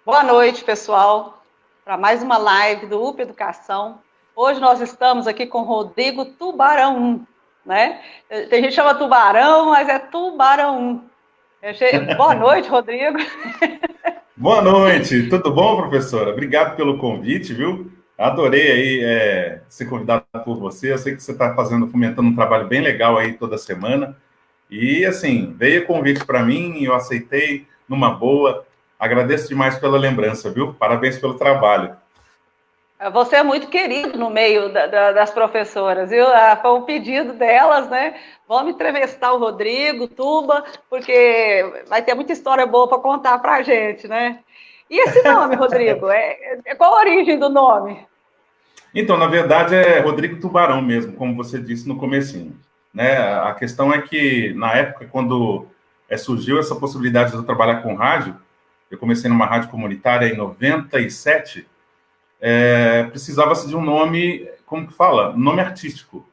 Boa noite, pessoal, para mais uma live do UP Educação. Hoje nós estamos aqui com Rodrigo Tubarão, né? Tem gente que chama Tubarão, mas é Tubarão. Boa noite, Rodrigo. Boa noite, tudo bom, professora? Obrigado pelo convite, viu? Adorei aí ser convidado por você. Eu sei que você está fomentando um trabalho bem legal aí toda semana. E assim, veio o convite para mim e eu aceitei numa boa. Agradeço demais pela lembrança, viu? Parabéns pelo trabalho. Você é muito querido no meio das professoras, viu? Foi um pedido delas, né? Vamos entrevistar o Rodrigo, Tuba, porque vai ter muita história boa para contar para a gente, né? E esse nome, Rodrigo? Qual a origem do nome? Então, na verdade, é Rodrigo Tubarão mesmo, como você disse no comecinho, né? A questão é que, na época, quando surgiu essa possibilidade de eu trabalhar com rádio, eu comecei numa rádio comunitária em 97, precisava-se de um nome, como que fala? Um nome artístico.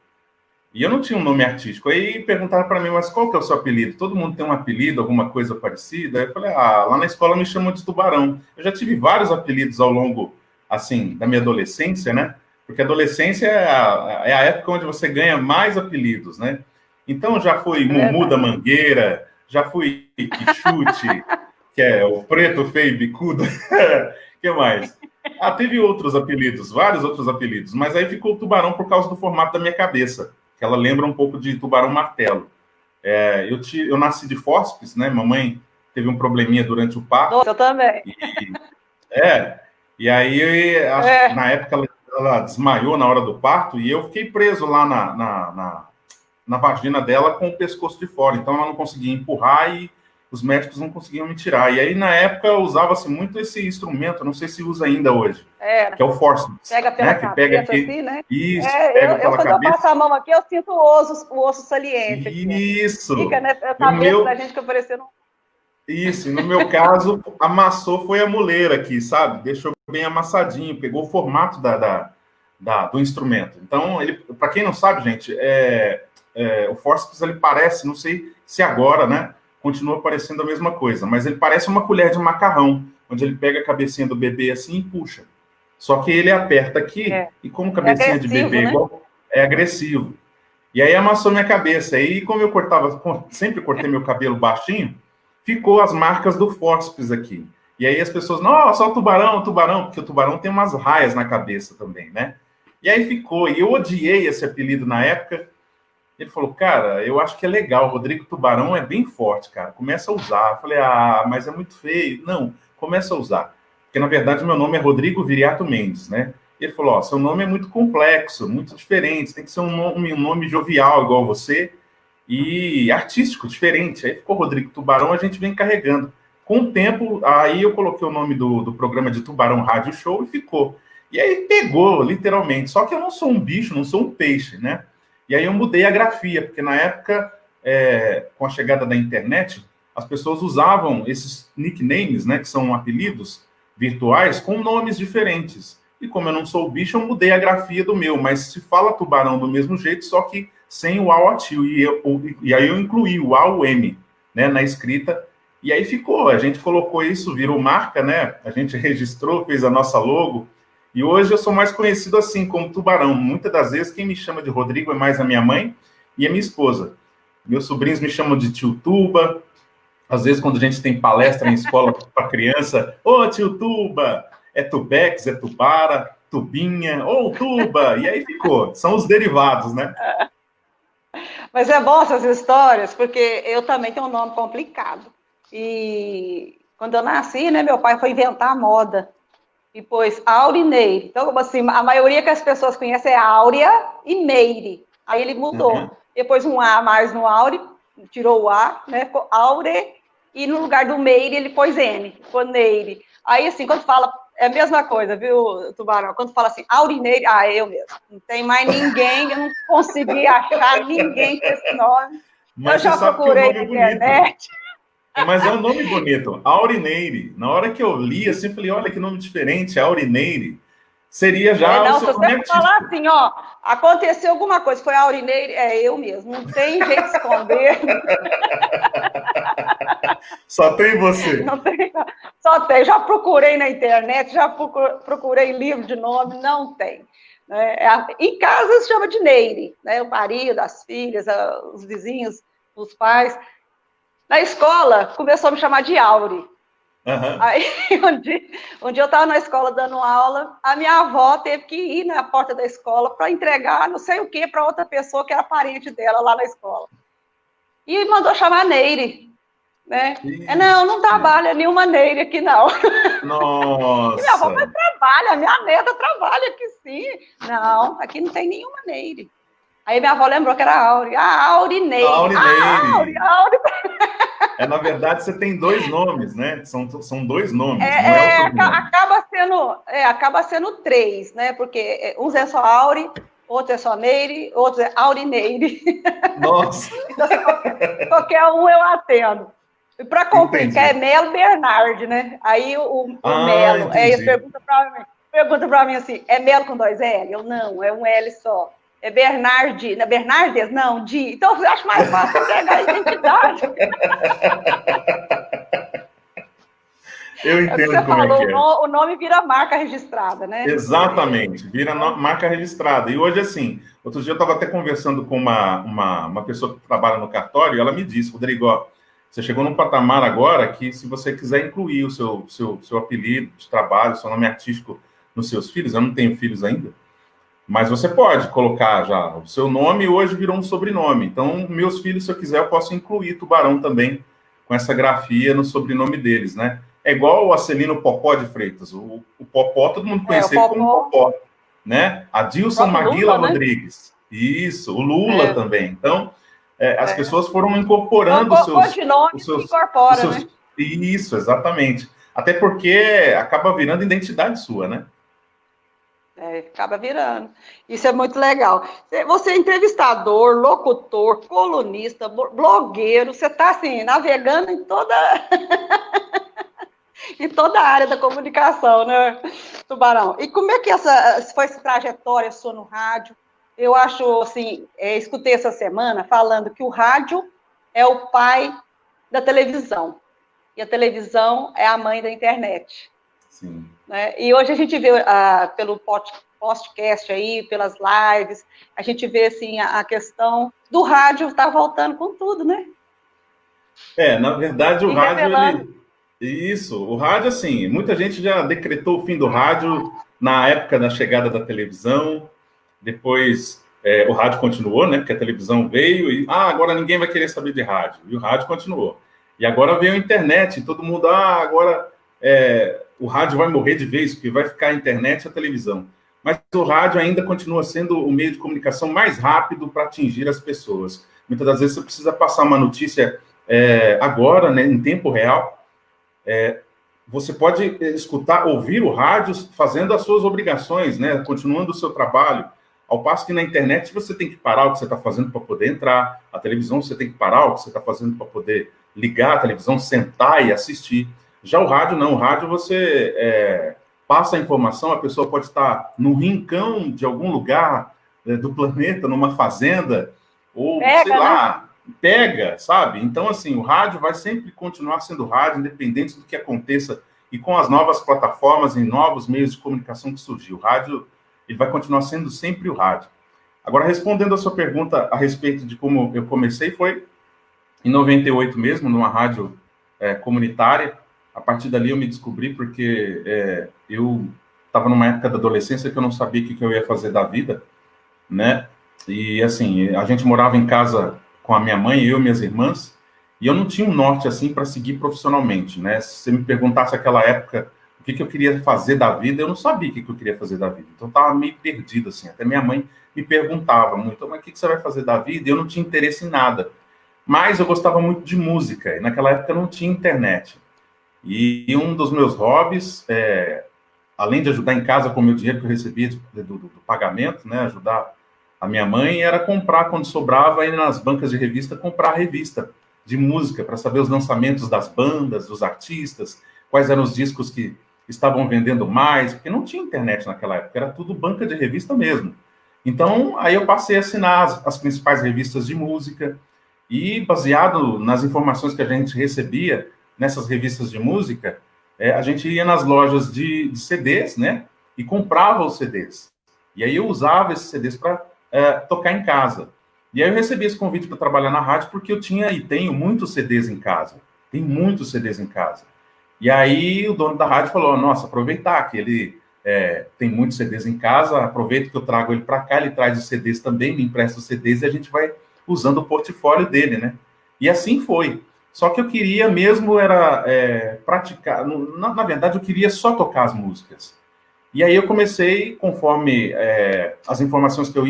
E eu não tinha um nome artístico. Aí perguntaram para mim, mas qual que é o seu apelido? Todo mundo tem um apelido, alguma coisa parecida? Aí eu falei, lá na escola me chamam de Tubarão. Eu já tive vários apelidos ao longo, assim, da minha adolescência, né? Porque a adolescência é a época onde você ganha mais apelidos, né? Então já fui É Mumu da verdade. Mangueira, já fui Quixute, que é o preto, feio, bicudo. Que mais? Teve outros apelidos, vários outros apelidos, mas aí ficou o Tubarão por causa do formato da minha cabeça, que ela lembra um pouco de tubarão martelo. Eu nasci de fórceps, né? Mamãe teve um probleminha durante o parto. Nossa, eu também. E, é, e aí, acho que É, na época ela desmaiou na hora do parto e eu fiquei preso lá na vagina dela com o pescoço de fora. Então ela não conseguia empurrar e os médicos não conseguiam me tirar. E aí, na época, usava-se muito esse instrumento, não sei se usa ainda hoje, é. que é o forceps, Pega pela né? Que pega cabeça, aqui, assim, né? isso, pega pela Quando eu passo cabeça. a mão aqui, eu sinto o osso saliente aqui, ó. Fica, Isso. né? A E no cabeça da meu, gente fica parecendo. isso, e no meu caso, amassou foi a muleira aqui, sabe? Deixou bem amassadinho, pegou o formato do instrumento. Então, ele, para quem não sabe, gente, o forceps ele parece, não sei se agora, né, continua parecendo a mesma coisa, mas ele parece uma colher de macarrão, onde ele pega a cabecinha do bebê assim e puxa. Só que ele aperta aqui É, e como é cabecinha de bebê agressivo, é né? igual, é agressivo. E aí amassou minha cabeça. Aí, como eu sempre cortei meu cabelo baixinho, ficou as marcas do fórceps aqui. E aí as pessoas, nossa, o tubarão, porque o tubarão tem umas raias na cabeça também, né? E aí ficou, e eu odiei esse apelido na época. Ele falou, cara, eu acho que é legal, Rodrigo Tubarão é bem forte, cara, começa a usar. Eu falei, mas é muito feio. Não, começa a usar. Porque, na verdade, meu nome é Rodrigo Viriato Mendes, né? Ele falou, seu nome é muito complexo, muito diferente, tem que ser um nome jovial igual você e artístico, diferente. Aí ficou Rodrigo Tubarão, a gente vem carregando. Com o tempo, aí eu coloquei o nome do programa de Tubarão Rádio Show e ficou. E aí pegou, literalmente. Só que eu não sou um bicho, não sou um peixe, né? E aí eu mudei a grafia, porque na época, com a chegada da internet, as pessoas usavam esses nicknames, né, que são apelidos virtuais, com nomes diferentes. E como eu não sou bicho, eu mudei a grafia do meu, mas se fala tubarão do mesmo jeito, só que sem o A o tio. E aí eu incluí o A o M, né, na escrita. E aí ficou, a gente colocou isso, virou marca, né? A gente registrou, fez a nossa logo. E hoje eu sou mais conhecido assim, como Tubarão. Muitas das vezes quem me chama de Rodrigo é mais a minha mãe e a minha esposa. Meus sobrinhos me chamam de tio Tuba. Às vezes, quando a gente tem palestra em escola para criança, ô tio Tuba, é Tubex, é Tubara, Tubinha, ou Tuba, e aí ficou. São os derivados, né? Mas é bom essas histórias, porque eu também tenho um nome complicado. E quando eu nasci, né, meu pai foi inventar a moda. E pôs Aurineire. Então, como assim, a maioria que as pessoas conhecem é Áurea e Meire. Aí ele Uhum. mudou. Depois um A mais no Aure, tirou o A, né? Ficou Aure, e no lugar do Meire ele pôs N, ficou Neire. Aí, assim, quando fala, é a mesma coisa, viu, Tubarão? Quando fala assim, Aurineire, eu mesmo. Não tem mais ninguém, eu não consegui achar ninguém com esse nome. Eu Mas você já sabe que o procurei nome na é bonito. internet. Mas é um nome bonito, Aurineire. Na hora que eu li, assim, falei, olha que nome diferente, Aurineire. Seria já o Não, se seu você nome falar artístico. assim, ó, aconteceu alguma coisa, foi a Aurineire, é eu mesmo, não tem jeito de esconder, Só tem você. não tem, Só tem. Já procurei na internet, já procurei livro de nome, não tem. Em casa se chama de Neire, né? O marido, as filhas, os vizinhos, os pais. Na escola, começou a me chamar de Aure. Uhum. Aí, um dia eu estava na escola dando aula, a minha avó teve que ir na porta da escola para entregar não sei o que para outra pessoa que era parente dela lá na escola. E mandou chamar Neire, né? Não trabalha nenhuma Neire aqui, não. Nossa! E minha avó, mas trabalha, minha neta trabalha aqui sim. Não, aqui não tem nenhuma Neire. Aí minha avó lembrou que era a Aure. Aurineire. Aurineire. Aure. Na verdade, você tem dois nomes, né? São dois nomes. Acaba sendo três, né? Porque uns é só Aure, outro é só Neire, outro é Aurineire. Nossa! Então, qualquer um eu atendo. E para complicar, entendi. É Melo Bernard, né? Aí o Melo, aí pergunta para mim assim, é Melo com 2 L? Eu, não, é um L só. É Bernardi, não é Bernardes? Não, Di. Então, eu acho mais fácil pegar a identidade. Eu entendo como falou, é que é. O nome vira marca registrada, né? Exatamente, vira marca registrada. E hoje, assim, outro dia eu estava até conversando com uma pessoa que trabalha no cartório, e ela me disse, Rodrigo, ó, você chegou num patamar agora que, se você quiser incluir o seu apelido de trabalho, seu nome artístico nos seus filhos, eu não tenho filhos ainda, mas você pode colocar já o seu nome e hoje virou um sobrenome. Então, meus filhos, se eu quiser, eu posso incluir Tubarão também, com essa grafia no sobrenome deles, né? É igual o Acelino Popó de Freitas. O Popó, todo mundo conhecia como Popó, né? Adilson Maguila Lula, Rodrigues. Né? Isso, o Lula também. Então, as pessoas foram incorporando os seus... incorpora, né? Isso, exatamente. Até porque acaba virando identidade sua, né? Acaba virando. Isso é muito legal. Você é entrevistador, locutor, colunista, blogueiro, você está assim, navegando em toda a área da comunicação, né, Tubarão? E como é que foi essa trajetória sua no rádio? Eu acho, assim, escutei essa semana falando que o rádio é o pai da televisão, e a televisão é a mãe da internet. Sim. Né? E hoje a gente vê, pelo podcast aí, pelas lives, a gente vê, assim, a questão do rádio tá voltando com tudo, né? Na verdade, o rádio... o rádio, assim, muita gente já decretou o fim do rádio na época da chegada da televisão, depois o rádio continuou, né, porque a televisão veio e, agora ninguém vai querer saber de rádio, e o rádio continuou. E agora veio a internet, e todo mundo, agora o rádio vai morrer de vez, porque vai ficar a internet e a televisão. Mas o rádio ainda continua sendo o meio de comunicação mais rápido para atingir as pessoas. Muitas das vezes você precisa passar uma notícia agora, né, em tempo real. Você pode ouvir o rádio fazendo as suas obrigações, né, continuando o seu trabalho. Ao passo que na internet você tem que parar o que você está fazendo para poder entrar. A televisão você tem que parar o que você está fazendo para poder ligar a televisão, sentar e assistir. Já o rádio não. O rádio você passa a informação, a pessoa pode estar no rincão de algum lugar do planeta, numa fazenda, ou, sei lá, pega, sabe? Então, assim, o rádio vai sempre continuar sendo rádio, independente do que aconteça, e com as novas plataformas e novos meios de comunicação que surgiu. O rádio, ele vai continuar sendo sempre o rádio. Agora, respondendo a sua pergunta a respeito de como eu comecei, foi em 98 mesmo, numa rádio comunitária. A partir dali eu me descobri porque eu estava numa época da adolescência que eu não sabia o que eu ia fazer da vida, né? E, assim, a gente morava em casa com a minha mãe, eu e minhas irmãs, e eu não tinha um norte, assim, para seguir profissionalmente, né? Se você me perguntasse naquela época o que eu queria fazer da vida, eu não sabia o que eu queria fazer da vida. Então, eu estava meio perdido, assim. Até minha mãe me perguntava muito, mas o que você vai fazer da vida? E eu não tinha interesse em nada. Mas eu gostava muito de música, e naquela época não tinha internet. E um dos meus hobbies, além de ajudar em casa com o meu dinheiro que eu recebia do pagamento, né, ajudar a minha mãe, era comprar, quando sobrava, ir nas bancas de revista, comprar revista de música, para saber os lançamentos das bandas, dos artistas, quais eram os discos que estavam vendendo mais, porque não tinha internet naquela época, era tudo banca de revista mesmo. Então, aí eu passei a assinar as principais revistas de música, e baseado nas informações que a gente recebia nessas revistas de música, a gente ia nas lojas de CDs, né? E comprava os CDs. E aí eu usava esses CDs para tocar em casa. E aí eu recebi esse convite para trabalhar na rádio porque eu tinha e tenho muitos CDs em casa. Tem muitos CDs em casa. E aí o dono da rádio falou, nossa, aproveitar que ele tem muitos CDs em casa, aproveito que eu trago ele para cá, ele traz os CDs também, me empresta os CDs e a gente vai usando o portfólio dele, né? E assim foi. Só que eu queria mesmo era praticar, na verdade eu queria só tocar as músicas. E aí eu comecei, conforme as informações que eu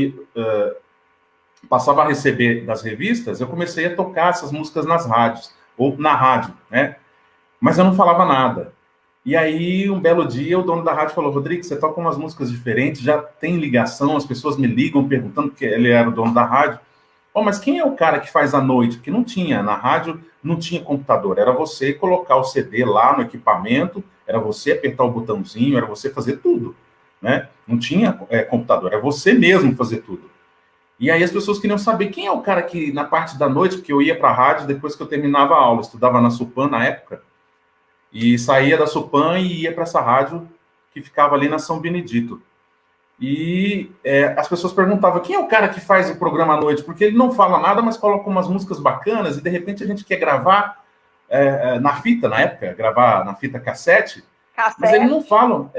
passava a receber das revistas, eu comecei a tocar essas músicas nas rádios, ou na rádio, né? Mas eu não falava nada. E aí, um belo dia, o dono da rádio falou, Rodrigo, você toca umas músicas diferentes, já tem ligação, as pessoas me ligam perguntando, porque ele era o dono da rádio. Oh, mas quem é o cara que faz à noite? Porque não tinha, na rádio não tinha computador, era você colocar o CD lá no equipamento, era você apertar o botãozinho, era você fazer tudo, né? Não tinha computador, era você mesmo fazer tudo. E aí as pessoas queriam saber quem é o cara que, na parte da noite, porque eu ia para a rádio depois que eu terminava a aula, estudava na Supan na época, e saía da Supan e ia para essa rádio que ficava ali na São Benedito. E as pessoas perguntavam, quem é o cara que faz o programa à noite? Porque ele não fala nada, mas coloca umas músicas bacanas, e de repente a gente quer gravar na fita, na época, gravar na fita cassete, mas ele não fala,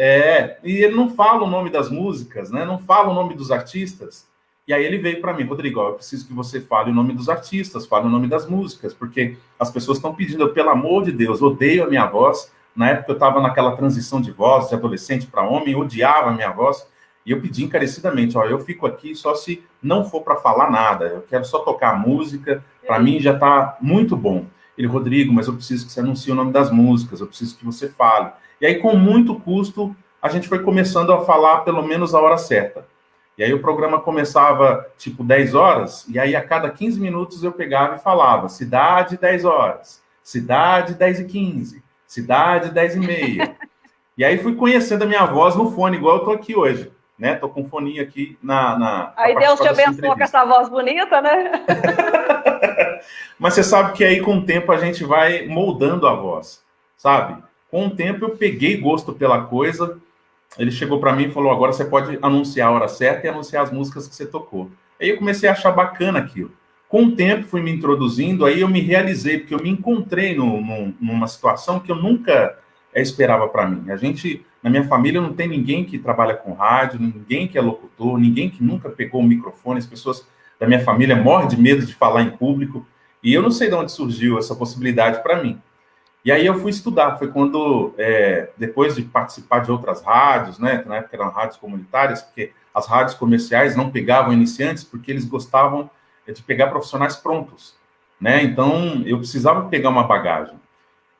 e ele não fala o nome das músicas, né? Não fala o nome dos artistas. E aí ele veio para mim, Rodrigo, eu preciso que você fale o nome dos artistas, fale o nome das músicas, porque as pessoas estão pedindo, pelo amor de Deus, odeio a minha voz. Na época eu estava naquela transição de voz, de adolescente para homem, odiava a minha voz, e eu pedi encarecidamente, eu fico aqui só se não for para falar nada, eu quero só tocar a música, para mim já está muito bom. Ele, Rodrigo, mas eu preciso que você anuncie o nome das músicas, eu preciso que você fale. E aí, com muito custo, a gente foi começando a falar pelo menos a hora certa. E aí o programa começava, tipo, 10 horas, e aí a cada 15 minutos eu pegava e falava, cidade, 10 horas, cidade, 10h15, cidade, 10h30. E aí fui conhecendo a minha voz no fone, igual eu tô aqui hoje, né? Tô com um foninho aqui na aí Deus te abençoou com essa voz bonita, né? Mas você sabe que aí com o tempo a gente vai moldando a voz, sabe? Com o tempo eu peguei gosto pela coisa. Ele chegou para mim e falou, agora você pode anunciar a hora certa e anunciar as músicas que você tocou. Aí eu comecei a achar bacana aquilo. Com o tempo, fui me introduzindo, aí eu me realizei, porque eu me encontrei numa situação que eu nunca esperava para mim. Na minha família, não tem ninguém que trabalha com rádio, ninguém que é locutor, ninguém que nunca pegou o microfone. As pessoas da minha família morrem de medo de falar em público. E eu não sei de onde surgiu essa possibilidade para mim. E aí eu fui estudar, foi quando, depois de participar de outras rádios, né, na época eram rádios comunitárias, porque as rádios comerciais não pegavam iniciantes, porque eles gostavam de pegar profissionais prontos, né, então eu precisava pegar uma bagagem.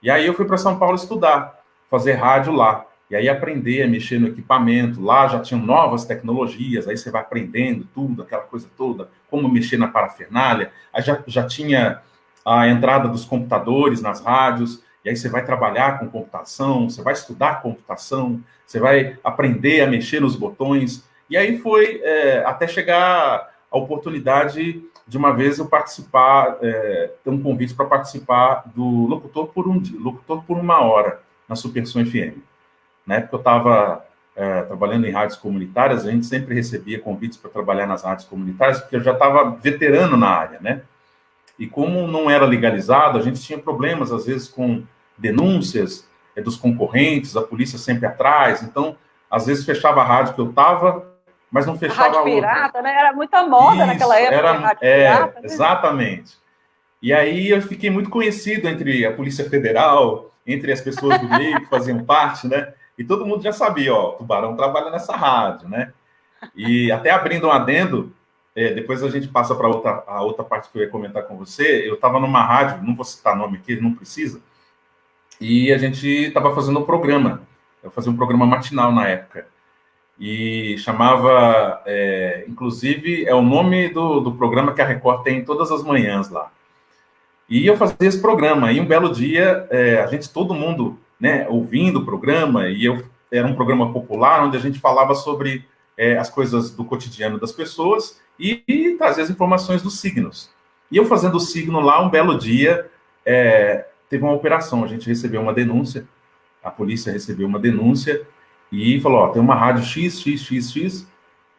E aí eu fui para São Paulo estudar, fazer rádio lá, e aí aprender a mexer no equipamento, lá já tinham novas tecnologias, aí você vai aprendendo tudo, aquela coisa toda, como mexer na parafernália, aí já tinha a entrada dos computadores nas rádios, e aí você vai trabalhar com computação, você vai estudar computação, você vai aprender a mexer nos botões. E aí foi até chegar a oportunidade de uma vez eu participar, ter um convite para participar do Locutor por uma Hora, na Supersom FM. Na época eu estava trabalhando em rádios comunitárias, a gente sempre recebia convites para trabalhar nas rádios comunitárias, porque eu já estava veterano na área, né? E como não era legalizado, a gente tinha problemas, às vezes, com denúncias dos concorrentes, a polícia sempre atrás. Então, às vezes, fechava a rádio que eu estava, mas não fechava a outra. Pirata, né? Era muita moda naquela época. Rádio pirata, né? Exatamente. E aí eu fiquei muito conhecido entre a Polícia Federal, entre as pessoas do meio que faziam parte, né? E todo mundo já sabia, Tubarão trabalha nessa rádio, né? E até abrindo um adendo, depois a gente passa para a outra parte que eu ia comentar com você. Eu estava numa rádio, não vou citar nome aqui, não precisa, e a gente estava fazendo um programa. Eu fazia um programa matinal na época. E chamava, inclusive, é o nome do programa que a Record tem todas as manhãs lá. E eu fazia esse programa. E um belo dia, todo mundo, né, ouvindo o programa, e era um programa popular, onde a gente falava sobre as coisas do cotidiano das pessoas e trazer as informações dos signos. E eu fazendo o signo lá, um belo dia, teve uma operação, a gente recebeu uma denúncia a polícia recebeu uma denúncia e falou, ó, tem uma rádio XXXX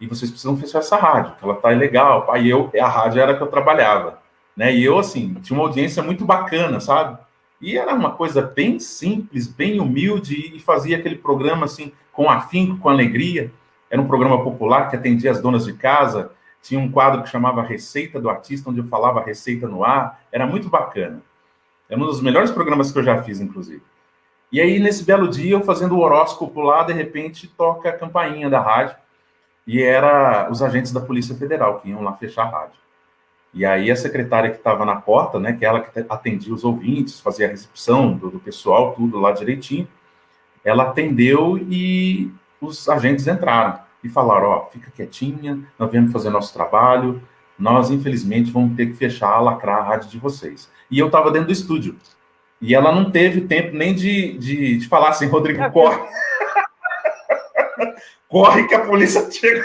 e vocês precisam fechar essa rádio, que ela tá ilegal. Aí a rádio era que eu trabalhava, né? E eu, assim, tinha uma audiência muito bacana, sabe? E era uma coisa bem simples, bem humilde, e fazia aquele programa, assim, com afinco, com alegria. Era um programa popular que atendia as donas de casa, tinha um quadro que chamava Receita do Artista, onde eu falava receita no ar, era muito bacana. É um dos melhores programas que eu já fiz, inclusive. E aí, nesse belo dia, eu fazendo o horóscopo lá, de repente, toca a campainha da rádio, e era os agentes da Polícia Federal que iam lá fechar a rádio. E aí a secretária que estava na porta, né, que é ela que atendia os ouvintes, fazia a recepção do pessoal, tudo lá direitinho, ela atendeu e os agentes entraram e falaram, ó, fica quietinha, nós viemos fazer nosso trabalho, nós, infelizmente, vamos ter que fechar, lacrar a rádio de vocês. E eu estava dentro do estúdio. E ela não teve tempo nem de falar assim, Rodrigo, corre. Corre que a polícia chega.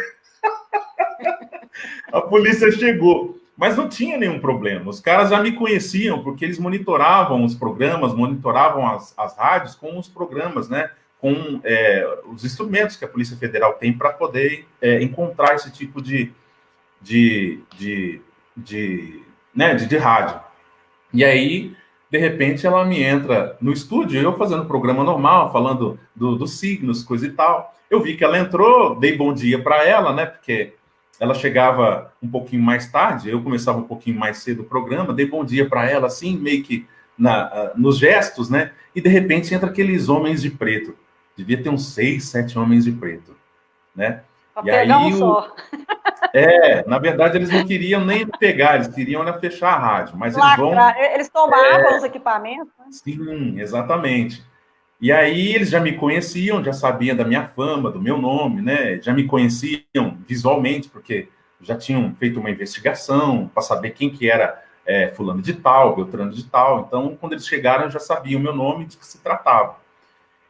A polícia chegou. Mas não tinha nenhum problema. Os caras já me conheciam, porque eles monitoravam os programas, monitoravam as rádios com os programas, né? Com os instrumentos que a Polícia Federal tem para poder encontrar esse tipo de rádio. E aí, de repente, ela me entra no estúdio, eu fazendo programa normal, falando dos signos, coisa e tal. Eu vi que ela entrou, dei bom dia para ela, né? Porque ela chegava um pouquinho mais tarde, eu começava um pouquinho mais cedo o programa, dei bom dia para ela, assim, meio que nos gestos, né? E de repente entra aqueles homens de preto. Devia ter uns 6, 7 homens de preto, né? E aí só. Na verdade, eles não queriam nem pegar, eles queriam fechar a rádio, mas eles tomavam os equipamentos, né? Sim, exatamente. E aí eles já me conheciam, já sabiam da minha fama, do meu nome, né? Já me conheciam visualmente, porque já tinham feito uma investigação para saber quem que era fulano de tal, Beltrano de tal. Então, quando eles chegaram, já sabiam o meu nome, de que se tratava.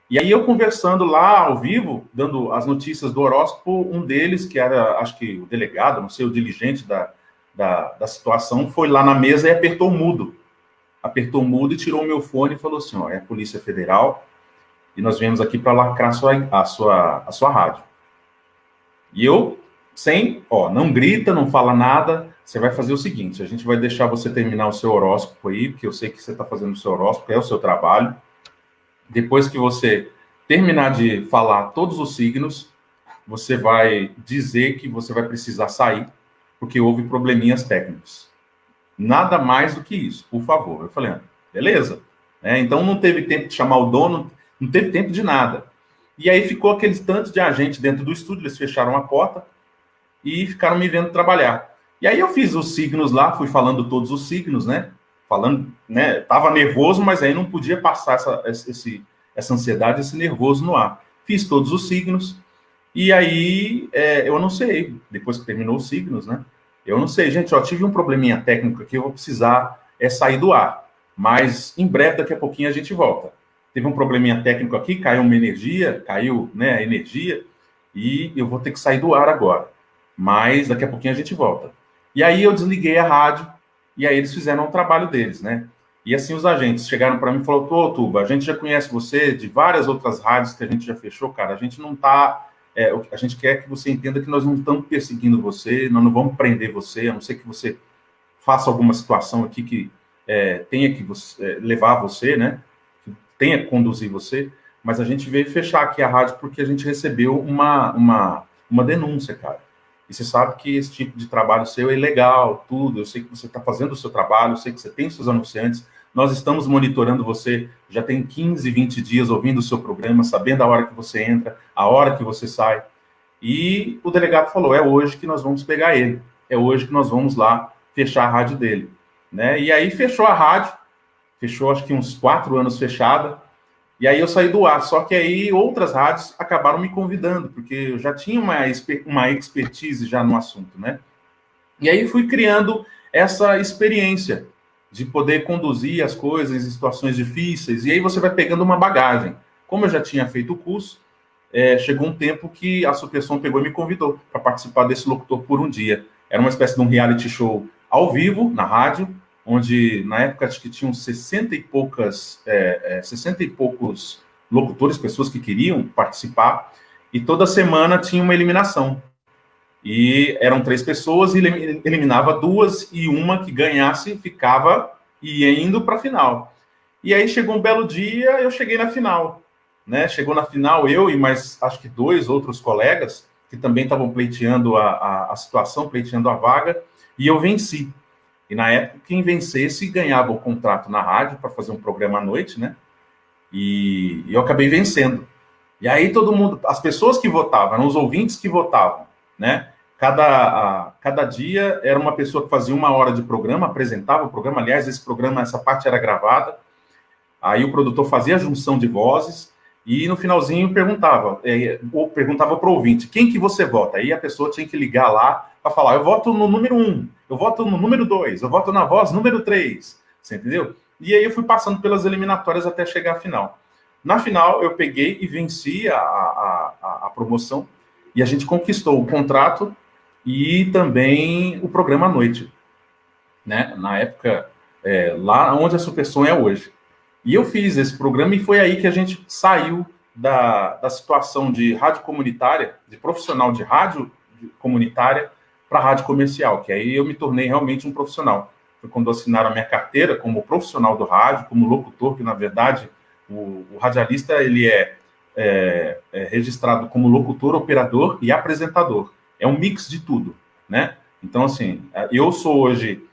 E aí eu conversando lá ao vivo, dando as notícias do horóscopo, um deles, que era, acho que o delegado, não sei, o dirigente da situação, foi lá na mesa e apertou o mudo. Apertou o mudo e tirou o meu fone e falou assim, ó, é a Polícia Federal, e nós viemos aqui para lacrar a sua rádio. E eu, não grita, não fala nada, você vai fazer o seguinte, a gente vai deixar você terminar o seu horóscopo aí, porque eu sei que você está fazendo o seu horóscopo, é o seu trabalho. Depois que você terminar de falar todos os signos, você vai dizer que você vai precisar sair, porque houve probleminhas técnicos. Nada mais do que isso, por favor. Eu falei, beleza. Então não teve tempo de chamar o dono, não teve tempo de nada. E aí ficou aqueles tantos de agente dentro do estúdio, eles fecharam a porta e ficaram me vendo trabalhar. E aí eu fiz os signos lá, fui falando todos os signos, né? Falando, né? Tava nervoso, mas aí não podia passar essa ansiedade, esse nervoso no ar. Fiz todos os signos, e aí eu não sei, depois que terminou os signos, né? Eu não sei, gente, tive um probleminha técnico aqui, eu vou precisar sair do ar. Mas em breve, daqui a pouquinho, a gente volta. Teve um probleminha técnico aqui, caiu uma energia, né, a energia, e eu vou ter que sair do ar agora. Mas daqui a pouquinho a gente volta. E aí eu desliguei a rádio, e aí eles fizeram o trabalho deles, né? E assim os agentes chegaram para mim e falaram, ô, Tuba, a gente já conhece você de várias outras rádios que a gente já fechou, cara, a gente não tá... a gente quer que você entenda que nós não estamos perseguindo você, nós não vamos prender você, a não ser que você faça alguma situação aqui que tenha que levar você, né? Que tenha que conduzir você, mas a gente veio fechar aqui a rádio porque a gente recebeu uma denúncia, cara. E você sabe que esse tipo de trabalho seu é ilegal, tudo. Eu sei que você está fazendo o seu trabalho, eu sei que você tem seus anunciantes. Nós estamos monitorando você, já tem 15, 20 dias ouvindo o seu programa, sabendo a hora que você entra, a hora que você sai. E o delegado falou, é hoje que nós vamos pegar ele. É hoje que nós vamos lá fechar a rádio dele. Né? E aí fechou a rádio, fechou acho que uns 4 anos fechada. E aí eu saí do ar, só que aí outras rádios acabaram me convidando, porque eu já tinha uma expertise já no assunto, né? E aí fui criando essa experiência de poder conduzir as coisas em situações difíceis, e aí você vai pegando uma bagagem. Como eu já tinha feito o curso, chegou um tempo que a Supersom pegou e me convidou para participar desse Locutor por um Dia. Era uma espécie de um reality show ao vivo, na rádio, onde na época acho que tinham 60 e poucos locutores, pessoas que queriam participar, e toda semana tinha uma eliminação. E eram 3 pessoas, e eliminava 2, e uma que ganhasse ficava e ia indo para a final. E aí chegou um belo dia, eu cheguei na final, né? Chegou na final eu e mais, acho que 2 outros colegas, que também estavam pleiteando a situação, pleiteando a vaga, e eu venci. E na época, quem vencesse ganhava o contrato na rádio para fazer um programa à noite, né? E eu acabei vencendo. E aí todo mundo, as pessoas que votavam, eram os ouvintes que votavam, né? Cada dia era uma pessoa que fazia 1 hora de programa, apresentava o programa. Aliás, essa parte era gravada. Aí o produtor fazia a junção de vozes e no finalzinho perguntava para o ouvinte, quem que você vota? Aí a pessoa tinha que ligar lá para falar, eu voto no número 1, eu voto no número 2, eu voto na voz número 3. Você entendeu? E aí eu fui passando pelas eliminatórias até chegar à final. Na final, eu peguei e venci a promoção e a gente conquistou o contrato e também o programa à noite, né? Na época, lá onde a Supersom é hoje. E eu fiz esse programa e foi aí que a gente saiu da situação de rádio comunitária, de profissional de rádio comunitária, para rádio comercial, que aí eu me tornei realmente um profissional. Foi quando assinaram a minha carteira como profissional do rádio, como locutor, que na verdade o radialista ele é registrado como locutor, operador e apresentador. É um mix de tudo, né? Então, assim, eu sou hoje,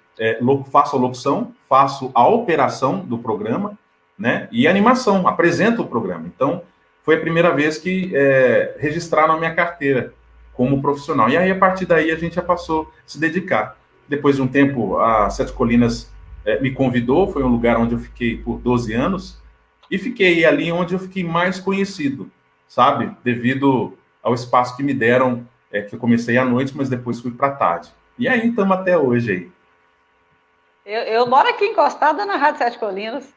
faço a locução, faço a operação do programa, né? E animação, apresento o programa. Então, foi a primeira vez que registraram a minha carteira como profissional. E aí, a partir daí, a gente já passou a se dedicar. Depois de um tempo, a Sete Colinas me convidou, foi um lugar onde eu fiquei por 12 anos, e fiquei ali onde eu fiquei mais conhecido, sabe? Devido ao espaço que me deram, que eu comecei à noite, mas depois fui para a tarde. E aí, estamos até hoje aí. Eu moro aqui encostada na Rádio Sete Colinas.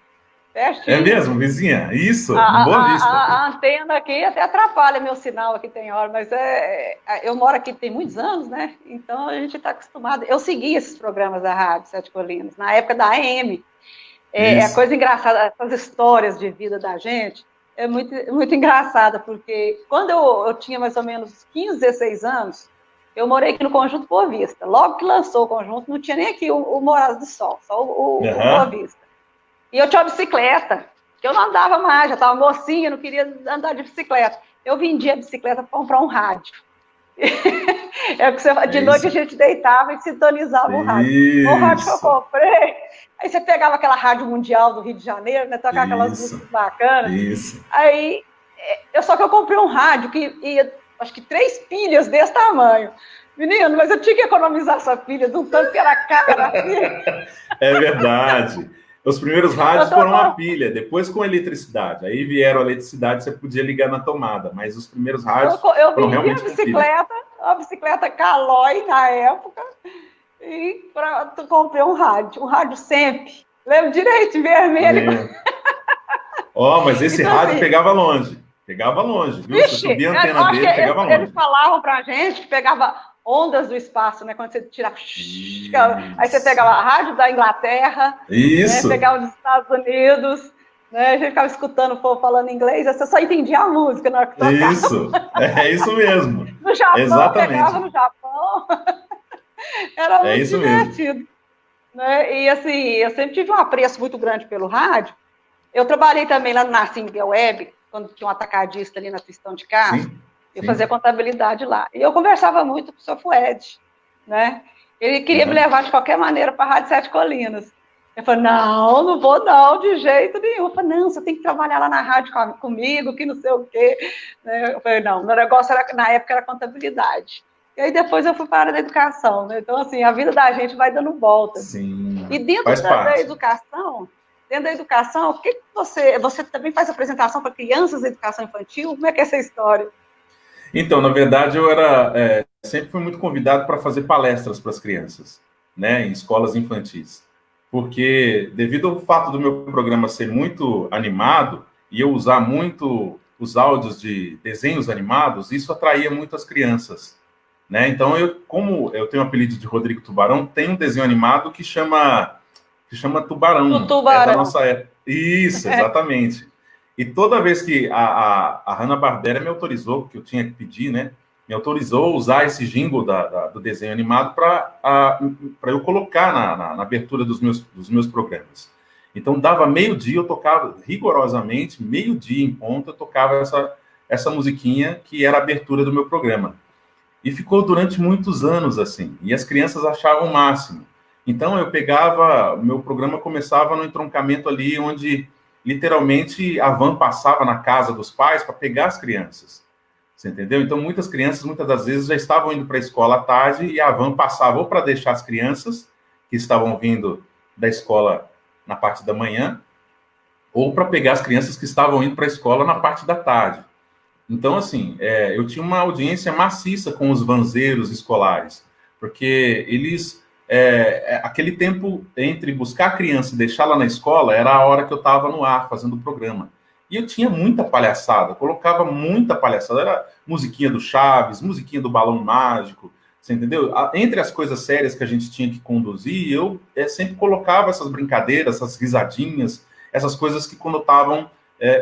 É mesmo, vizinha? Isso, Boa Vista. A antena aqui até atrapalha meu sinal aqui, tem hora, mas eu moro aqui tem muitos anos, né? Então a gente está acostumado. Eu segui esses programas da Rádio Sete Colinas, na época da AM. É coisa engraçada, essas histórias de vida da gente, é muito, muito engraçada, porque quando eu tinha mais ou menos 15, 16 anos, eu morei aqui no Conjunto Boa Vista. Logo que lançou o Conjunto, não tinha nem aqui o Morada do Sol, só o Boa Vista. E eu tinha uma bicicleta, que eu não andava mais, já estava mocinha, não queria andar de bicicleta. Eu vendia a bicicleta para comprar um rádio. De noite a gente deitava e sintonizava o rádio. O rádio que eu comprei, aí você pegava aquela rádio mundial do Rio de Janeiro, né, tocava aquelas músicas bacanas. Aí, só que eu comprei um rádio que ia, acho que 3 pilhas desse tamanho. Menino, mas eu tinha que economizar essa pilha de um tanto que era cara. É verdade. Os primeiros rádios foram a pilha, depois com eletricidade. Aí vieram a eletricidade, você podia ligar na tomada, mas os primeiros rádios foram realmente com pilha. Uma bicicleta Caloi na época, e comprei um rádio sempre. Lembro direito, vermelho. Mas esse então, rádio pegava longe, viu? Você subia a antena dele, pegava longe. Eles falavam pra gente que pegava ondas do espaço, né? Quando você tirava... Aí você pegava a rádio da Inglaterra, né, pegava dos Estados Unidos, né? A gente ficava escutando o povo falando inglês, você só entendia a música na hora que tocava. Isso, é isso mesmo. No Japão, exatamente. Pegava no Japão. Era muito divertido. Né? E assim, eu sempre tive um apreço muito grande pelo rádio. Eu trabalhei também lá no Narciso Web, quando tinha um atacadista ali na Tristão de Castro. Eu fazia contabilidade lá. E eu conversava muito com o seu Fued, né? Ele queria me levar de qualquer maneira para a Rádio Sete Colinas. Eu falei, não vou não, de jeito nenhum. Eu falei, não, você tem que trabalhar lá na rádio comigo, que não sei o quê. Eu falei, não, meu negócio na época era contabilidade. E aí depois eu fui para a área da educação, né? Então, assim, a vida da gente vai dando volta. Sim, e dentro da educação, o que você também faz apresentação para crianças da educação infantil? Como é que é essa história? Então, na verdade, eu sempre fui muito convidado para fazer palestras para as crianças, né, em escolas infantis. Porque, devido ao fato do meu programa ser muito animado, e eu usar muito os áudios de desenhos animados, isso atraía muito as crianças, né? Então, como eu tenho o apelido de Rodrigo Tubarão, tem um desenho animado que chama Tubarão. O Tubarão. É da nossa época. Isso, exatamente. E toda vez que a Hanna-Barbera me autorizou, porque eu tinha que pedir, né? Me autorizou a usar esse jingle do desenho animado para eu colocar na abertura dos meus programas. Então, dava meio-dia, eu tocava rigorosamente, meio-dia em ponto, eu tocava essa musiquinha que era a abertura do meu programa. E ficou durante muitos anos assim. E as crianças achavam o máximo. Então, eu pegava, o meu programa começava no entroncamento ali, onde literalmente a van passava na casa dos pais para pegar as crianças. Você entendeu? Então, muitas crianças, muitas das vezes, já estavam indo para a escola à tarde e a van passava ou para deixar as crianças que estavam vindo da escola na parte da manhã, ou para pegar as crianças que estavam indo para a escola na parte da tarde. Então, assim, eu tinha uma audiência maciça com os vanzeiros escolares, porque eles, aquele tempo entre buscar a criança e deixá-la na escola era a hora que eu estava no ar fazendo o programa. E eu tinha muita palhaçada, colocava muita palhaçada, era musiquinha do Chaves, musiquinha do Balão Mágico, você entendeu? Entre as coisas sérias que a gente tinha que conduzir, eu sempre colocava essas brincadeiras, essas risadinhas, essas coisas que conotavam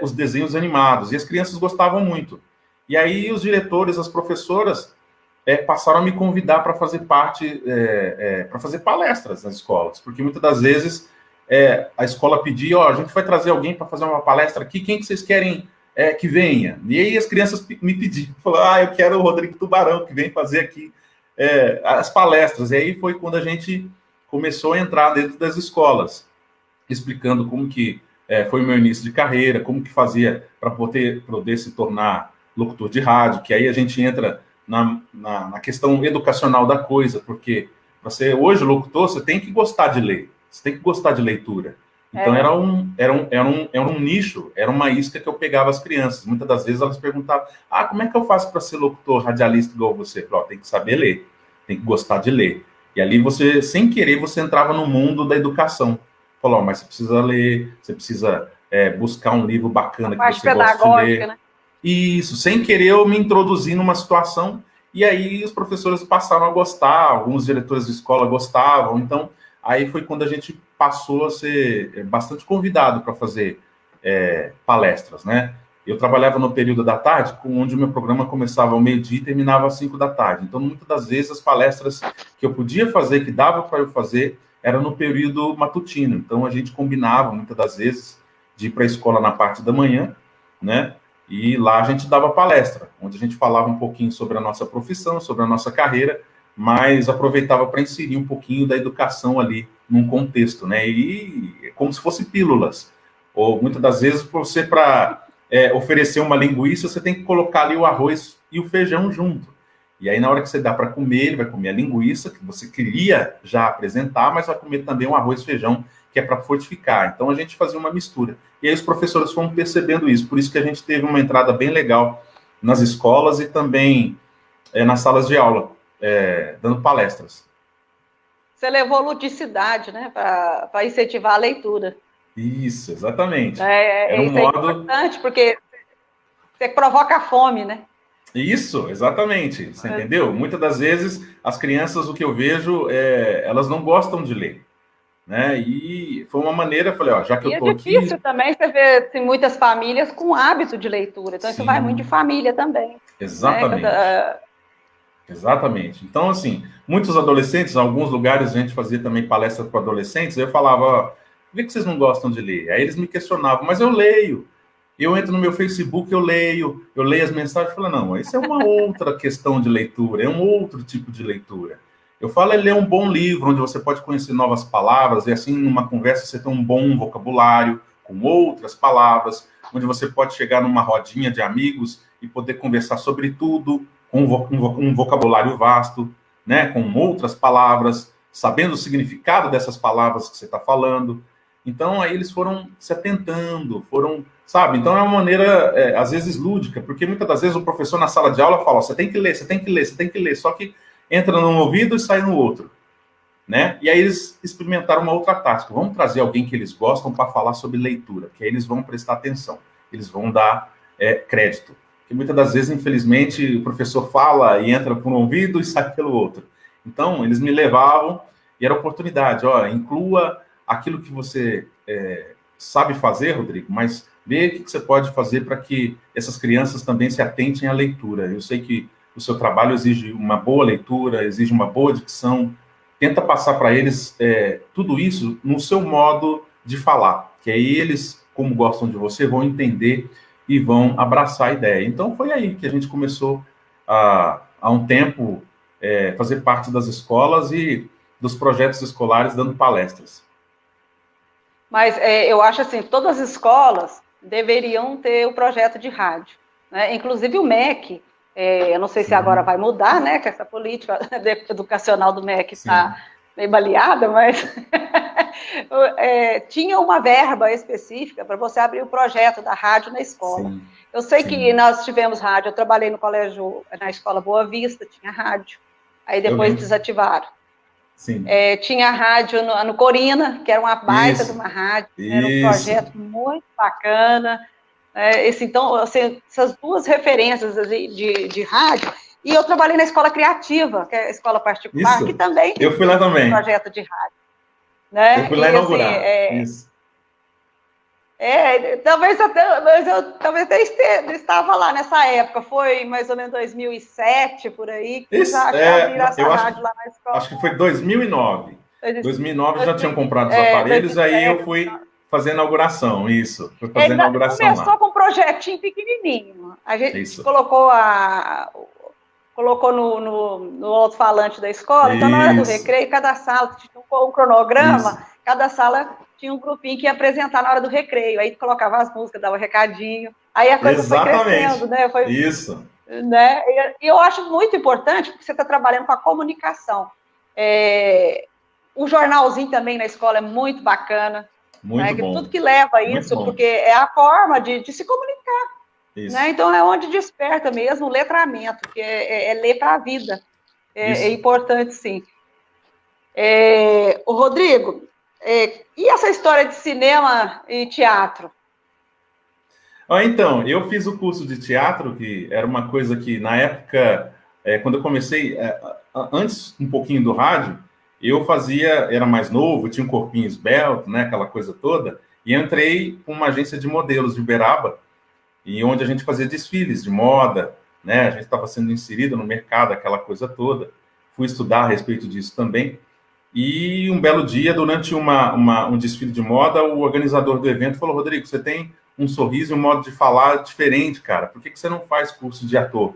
os desenhos animados, e as crianças gostavam muito. E aí os diretores, as professoras, passaram a me convidar para fazer parte, para fazer palestras nas escolas, porque muitas das vezes a escola pedia, a gente vai trazer alguém para fazer uma palestra aqui, quem que vocês querem que venha? E aí as crianças me pediam, falaram, eu quero o Rodrigo Tubarão, que vem fazer aqui as palestras. E aí foi quando a gente começou a entrar dentro das escolas, explicando como que foi o meu início de carreira, como que fazia para poder se tornar locutor de rádio, que aí a gente entra na questão educacional da coisa, porque para ser hoje locutor, você tem que gostar de ler, você tem que gostar de leitura. Então era um nicho, era uma isca que eu pegava as crianças. Muitas das vezes elas perguntavam, como é que eu faço para ser locutor radialista igual você? Eu falei, tem que saber ler, tem que gostar de ler. E ali você, sem querer, você entrava no mundo da educação. Falou, mas você precisa ler, você precisa buscar um livro bacana que você gosta de ler. Né? Isso, sem querer eu me introduzi numa situação, e aí os professores passaram a gostar, alguns diretores de escola gostavam, então aí foi quando a gente passou a ser bastante convidado para fazer palestras, né? Eu trabalhava no período da tarde, onde o meu programa começava ao meio-dia e terminava às 5 da tarde. Então, muitas das vezes, as palestras que eu podia fazer, que dava para eu fazer, era no período matutino. Então, a gente combinava, muitas das vezes, de ir para a escola na parte da manhã, né? E lá a gente dava palestra, onde a gente falava um pouquinho sobre a nossa profissão, sobre a nossa carreira, mas aproveitava para inserir um pouquinho da educação ali num contexto, né? E como se fosse pílulas. Ou, muitas das vezes, você, para oferecer uma linguiça, você tem que colocar ali o arroz e o feijão junto. E aí, na hora que você dá para comer, ele vai comer a linguiça, que você queria já apresentar, mas vai comer também um arroz e feijão, que é para fortificar. Então, a gente fazia uma mistura. E aí, os professores foram percebendo isso. Por isso que a gente teve uma entrada bem legal nas escolas e também nas salas de aula, dando palestras. Você levou ludicidade, né, para incentivar a leitura. Isso, exatamente. Era um modo... importante, porque você provoca a fome, né? Isso, exatamente. Você entendeu? Muitas das vezes, as crianças, o que eu vejo, elas não gostam de ler. Né? E foi uma maneira, eu falei, já que eu tô aqui... É difícil também você ver assim, muitas famílias com hábito de leitura. Então, isso vai muito de família também. Exatamente. Né? Exatamente. Então, assim, muitos adolescentes, em alguns lugares a gente fazia também palestras para adolescentes, eu falava, por que vocês não gostam de ler? Aí eles me questionavam, mas eu leio. Eu entro no meu Facebook, eu leio as mensagens, eu falo, não, isso é uma outra questão de leitura, é um outro tipo de leitura. Eu falo é ler um bom livro, onde você pode conhecer novas palavras, e assim, numa conversa, você tem um bom vocabulário, com outras palavras, onde você pode chegar numa rodinha de amigos e poder conversar sobre tudo, com um vocabulário vasto, né, com outras palavras, sabendo o significado dessas palavras que você está falando. Então, aí eles foram se atentando, sabe? Então, é uma maneira, às vezes, lúdica, porque muitas das vezes o professor na sala de aula fala, você tem que ler, você tem que ler, você tem que ler, só que entra num ouvido e sai no outro, né? E aí eles experimentaram uma outra tática. Vamos trazer alguém que eles gostam para falar sobre leitura, que aí eles vão prestar atenção, eles vão dar crédito. Porque muitas das vezes, infelizmente, o professor fala e entra por um ouvido e sai pelo outro. Então, eles me levavam e era oportunidade. Inclua aquilo que você sabe fazer, Rodrigo, mas Vê o que você pode fazer para que essas crianças também se atentem à leitura. Eu sei que o seu trabalho exige uma boa leitura, exige uma boa dicção. Tenta passar para eles tudo isso no seu modo de falar, que aí eles, como gostam de você, vão entender e vão abraçar a ideia. Então, foi aí que a gente começou há um tempo fazer parte das escolas e dos projetos escolares dando palestras. Mas eu acho assim, todas as escolas deveriam ter o projeto de rádio, né? Inclusive o MEC, eu não sei se agora vai mudar, né? Que essa política educacional do MEC está meio baleada, mas tinha uma verba específica para você abrir o projeto da rádio na escola. Sim. Eu sei que nós tivemos rádio, eu trabalhei no colégio, na escola Boa Vista, tinha rádio, aí depois desativaram. Sim. Tinha rádio no Corina, que era uma baita de uma rádio, era um projeto muito bacana. Então, assim, essas duas referências de rádio. E eu trabalhei na escola criativa, que é a escola particular, que também eu fui lá também. Um projeto de rádio. Né? Eu fui lá inaugurar. Isso. Talvez até estava lá nessa época, foi mais ou menos 2007, por aí, que já abriram essa rádio lá na escola. Acho que foi 2009. 2009 já tinham comprado os aparelhos, 2007, aí eu fui fazer a inauguração, isso. Fui fazer a inauguração começou lá com um projetinho pequenininho. A gente colocou no alto-falante da escola, então na hora do recreio, cada sala tinha um cronograma, cada sala tinha um grupinho que ia apresentar na hora do recreio, aí colocava as músicas, dava um recadinho, aí a coisa foi crescendo, né? Isso. Né? E eu acho muito importante, porque você está trabalhando com a comunicação. O jornalzinho também na escola é muito bacana, muito bom. Tudo que leva a isso, porque é a forma de se comunicar. Né? Então, é onde desperta mesmo o letramento, que é ler para a vida. É importante, sim. O Rodrigo, e essa história de cinema e teatro? Então, eu fiz o curso de teatro, que era uma coisa que, na época, quando eu comecei, antes um pouquinho do rádio, eu era mais novo, tinha um corpinho esbelto, né, aquela coisa toda, e entrei com uma agência de modelos de Uberaba, e onde a gente fazia desfiles de moda, né? A gente estava sendo inserido no mercado, aquela coisa toda. Fui estudar a respeito disso também. E um belo dia, durante um desfile de moda, o organizador do evento falou: Rodrigo, você tem um sorriso e um modo de falar diferente, cara. Por que você não faz curso de ator?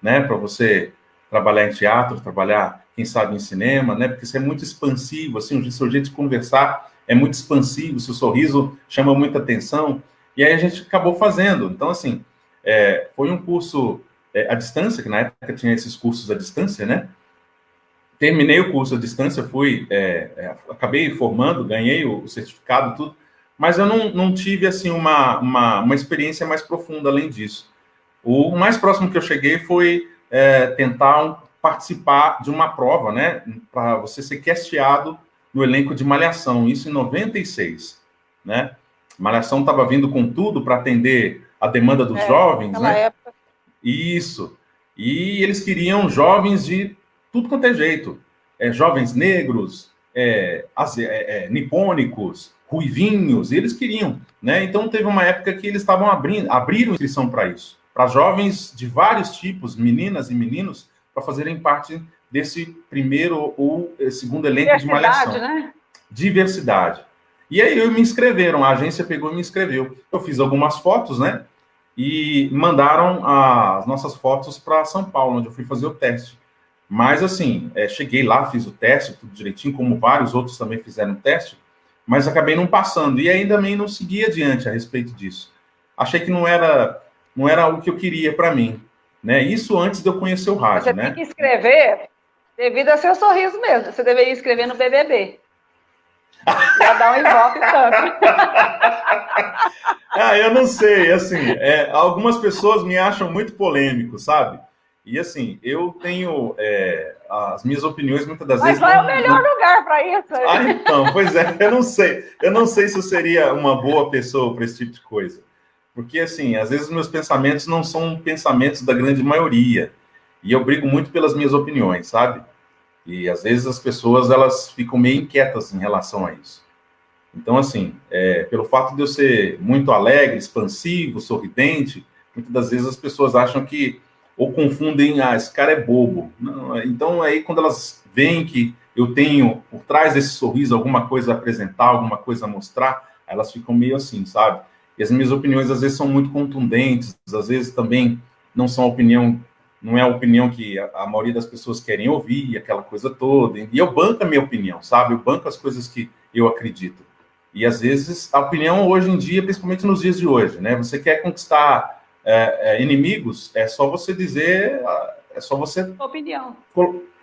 Né? Para você trabalhar em teatro, trabalhar, quem sabe, em cinema, né? Porque você é muito expansivo, assim, o seu jeito de conversar é muito expansivo, seu sorriso chama muita atenção. E aí a gente acabou fazendo. Então, assim, foi um curso à distância, que na época tinha esses cursos à distância, né? Terminei o curso à distância, acabei formando, ganhei o certificado, tudo, mas eu não tive, assim, uma experiência mais profunda além disso. O mais próximo que eu cheguei foi tentar participar de uma prova, né? Para você ser casteado no elenco de Malhação, isso em 96, né? Malhação estava vindo com tudo para atender a demanda dos jovens, né? Época. Isso. E eles queriam jovens de tudo quanto é jeito. Jovens negros, nipônicos, ruivinhos, eles queriam, né? Então teve uma época que eles estavam abriram inscrição para isso, para jovens de vários tipos, meninas e meninos, para fazerem parte desse primeiro ou segundo elenco de Malhação. Né? Diversidade. E aí me inscreveram, a agência pegou e me inscreveu. Eu fiz algumas fotos, né? E mandaram as nossas fotos para São Paulo, onde eu fui fazer o teste. Mas, assim, cheguei lá, fiz o teste, tudo direitinho, como vários outros também fizeram o teste, mas acabei não passando. E ainda também não segui adiante a respeito disso. Achei que não era o que eu queria para mim. Né? Isso antes de eu conhecer o rádio, Você né? tem que escrever devido ao seu sorriso mesmo. Você deveria escrever no BBB. Já dá um envolve tanto. Eu não sei, assim, algumas pessoas me acham muito polêmico, sabe? E assim, eu tenho as minhas opiniões muitas das vezes... Mas lá é o melhor lugar para isso. Então, pois é, eu não sei se eu seria uma boa pessoa para esse tipo de coisa. Porque, assim, às vezes meus pensamentos não são pensamentos da grande maioria. E eu brigo muito pelas minhas opiniões, sabe? E às vezes as pessoas, elas ficam meio inquietas em relação a isso. Então, assim, pelo fato de eu ser muito alegre, expansivo, sorridente, muitas das vezes as pessoas acham que, ou confundem, esse cara é bobo. Não, então, aí, quando elas veem que eu tenho, por trás desse sorriso, alguma coisa a apresentar, alguma coisa a mostrar, elas ficam meio assim, sabe? E as minhas opiniões, às vezes, são muito contundentes, às vezes também não são opinião, não é a opinião que a maioria das pessoas querem ouvir, aquela coisa toda. E eu banco a minha opinião, sabe? Eu banco as coisas que eu acredito. E, às vezes, a opinião hoje em dia, principalmente nos dias de hoje, né? Você quer conquistar inimigos, é só você dizer, é só você Opinião.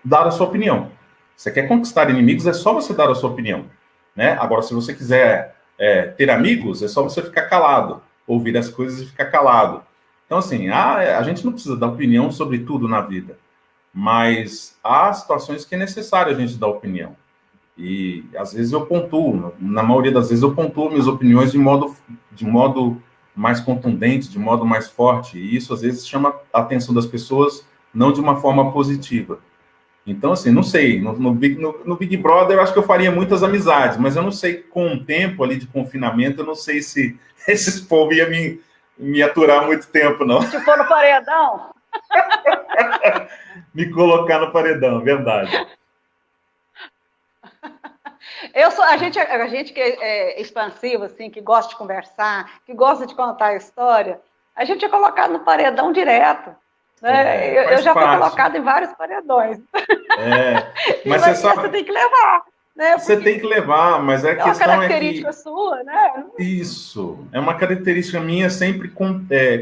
dar a sua opinião. Você quer conquistar inimigos, é só você dar a sua opinião, né? Agora, se você quiser ter amigos, é só você ficar calado, ouvir as coisas e ficar calado. Então, assim, a gente não precisa dar opinião sobre tudo na vida, mas há situações que é necessário a gente dar opinião. E, às vezes, eu pontuo, na maioria das vezes, eu pontuo minhas opiniões de modo mais contundente, de modo mais forte, e isso, às vezes, chama a atenção das pessoas, não de uma forma positiva. Então, assim, não sei, no Big Brother eu acho que eu faria muitas amizades, mas eu não sei, com o tempo ali de confinamento, eu não sei se esses povos iam me aturar muito tempo, não. Se for no paredão? Me colocar no paredão, verdade. A gente que é expansivo, assim, que gosta de conversar, que gosta de contar a história, a gente é colocado no paredão direto. Né? Eu já fui colocado em vários paredões. Mas você tem que levar. Né? Você tem que levar, mas a questão é que... É uma característica sua, né? Isso. É uma característica minha sempre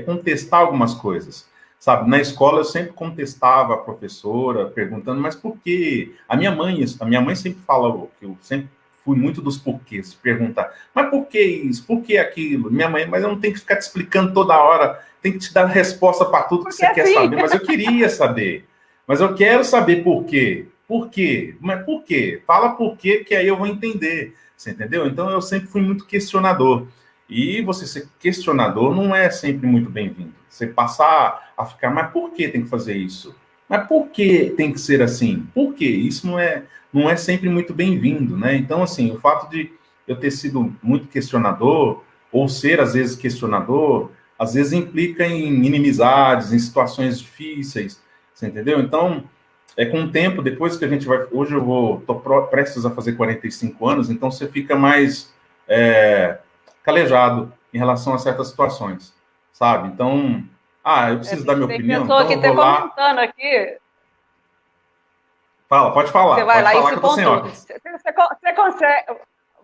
contestar algumas coisas. Sabe, na escola eu sempre contestava a professora, perguntando, mas por quê? A minha mãe sempre fala que eu sempre fui muito dos porquês, perguntar, mas por que isso? Por que aquilo? Minha mãe, mas eu não tenho que ficar te explicando toda hora, tem que te dar resposta para tudo que você quer saber, mas eu queria saber. Mas eu quero saber por quê. Por quê? Mas por quê? Fala por quê, que aí eu vou entender. Você entendeu? Então eu sempre fui muito questionador. E você ser questionador não é sempre muito bem-vindo. Você passar a ficar, mas por que tem que fazer isso? Mas por que tem que ser assim? Por quê? Isso não é sempre muito bem-vindo, né? Então, assim, o fato de eu ter sido muito questionador, ou ser, às vezes, questionador, às vezes implica em inimizades, em situações difíceis, você entendeu? Então, com o tempo, depois que a gente vai... Hoje tô prestes a fazer 45 anos, então você fica mais calejado em relação a certas situações, sabe? Então, eu preciso dar minha opinião, então que eu vou lá... comentando aqui... Fala, pode falar. Você vai pode lá falar e se pontua.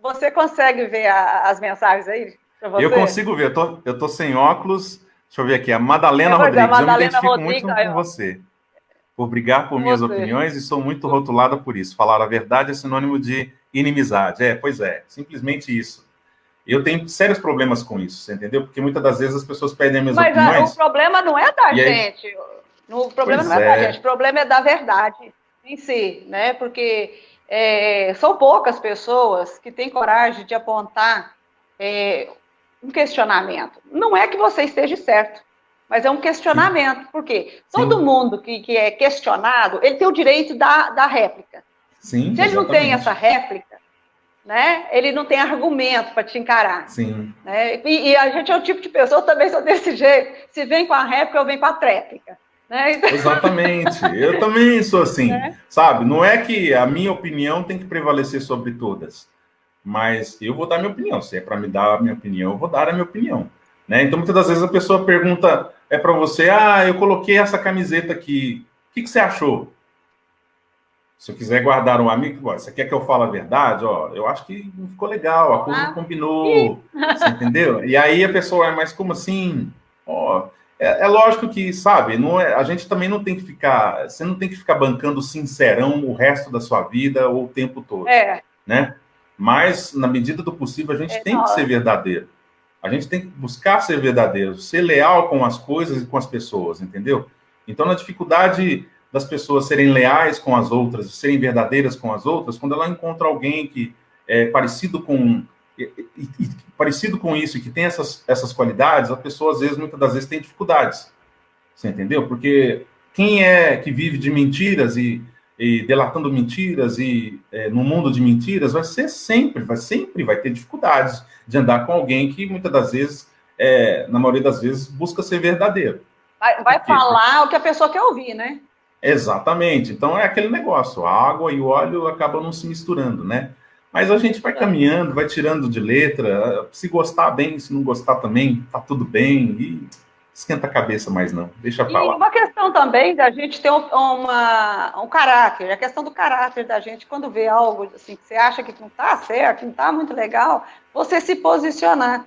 Você consegue ver as mensagens aí? Eu consigo ver, eu tô sem óculos. Deixa eu ver aqui, a Madalena Rodrigues. Madalena eu me identifico Rodrigues, muito com você. Por brigar por minhas opiniões e sou muito rotulada por isso. Falar a verdade é sinônimo de inimizade. Pois é, simplesmente isso. Eu tenho sérios problemas com isso, você entendeu? Porque muitas das vezes as pessoas pedem minhas opiniões... Mas o problema não é da gente. O problema não é da gente, o problema é da verdade em si, né? Porque são poucas pessoas que têm coragem de apontar um questionamento. Não é que você esteja certo, mas é um questionamento. Sim. Por quê? Todo mundo que é questionado, ele tem o direito da réplica. Sim, se ele não tem essa réplica, né, ele não tem argumento para te encarar. Sim. Né? E a gente é o tipo de pessoa, eu também sou desse jeito. Se vem com a réplica, eu venho com a tréplica. Né? Exatamente. Eu também sou assim, sabe? Não é que a minha opinião tem que prevalecer sobre todas, mas eu vou dar minha opinião. Se é para me dar a minha opinião, eu vou dar a minha opinião. Né? Então, muitas das vezes a pessoa pergunta para você, eu coloquei essa camiseta aqui, o que você achou? Se eu quiser guardar um amigo, você quer que eu fale a verdade? Eu acho que não ficou legal, a cor não combinou, você entendeu? E aí a pessoa, mas como assim? É lógico que, sabe, a gente também não tem que ficar, você não tem que ficar bancando sincerão o resto da sua vida ou o tempo todo, né? Mas, na medida do possível, a gente tem que ser verdadeiro. A gente tem que buscar ser verdadeiro, ser leal com as coisas e com as pessoas, entendeu? Então, na dificuldade das pessoas serem leais com as outras, serem verdadeiras com as outras, quando ela encontra alguém que é parecido com isso e que tem essas qualidades, a pessoa, às vezes, muitas das vezes, tem dificuldades. Você entendeu? Porque quem é que vive de mentiras e e delatando mentiras e no mundo de mentiras, sempre vai ter dificuldades de andar com alguém que muitas das vezes, na maioria das vezes, busca ser verdadeiro. Vai falar o que a pessoa quer ouvir, né? Exatamente. Então é aquele negócio, a água e o óleo acabam não se misturando, né? Mas a gente vai caminhando, vai tirando de letra, se gostar bem, se não gostar também, tá tudo bem, e esquenta a cabeça mais não, deixa pra lá. E uma questão também da gente ter um caráter, a questão do caráter da gente, quando vê algo assim, que você acha que não tá certo, não tá muito legal, você se posicionar.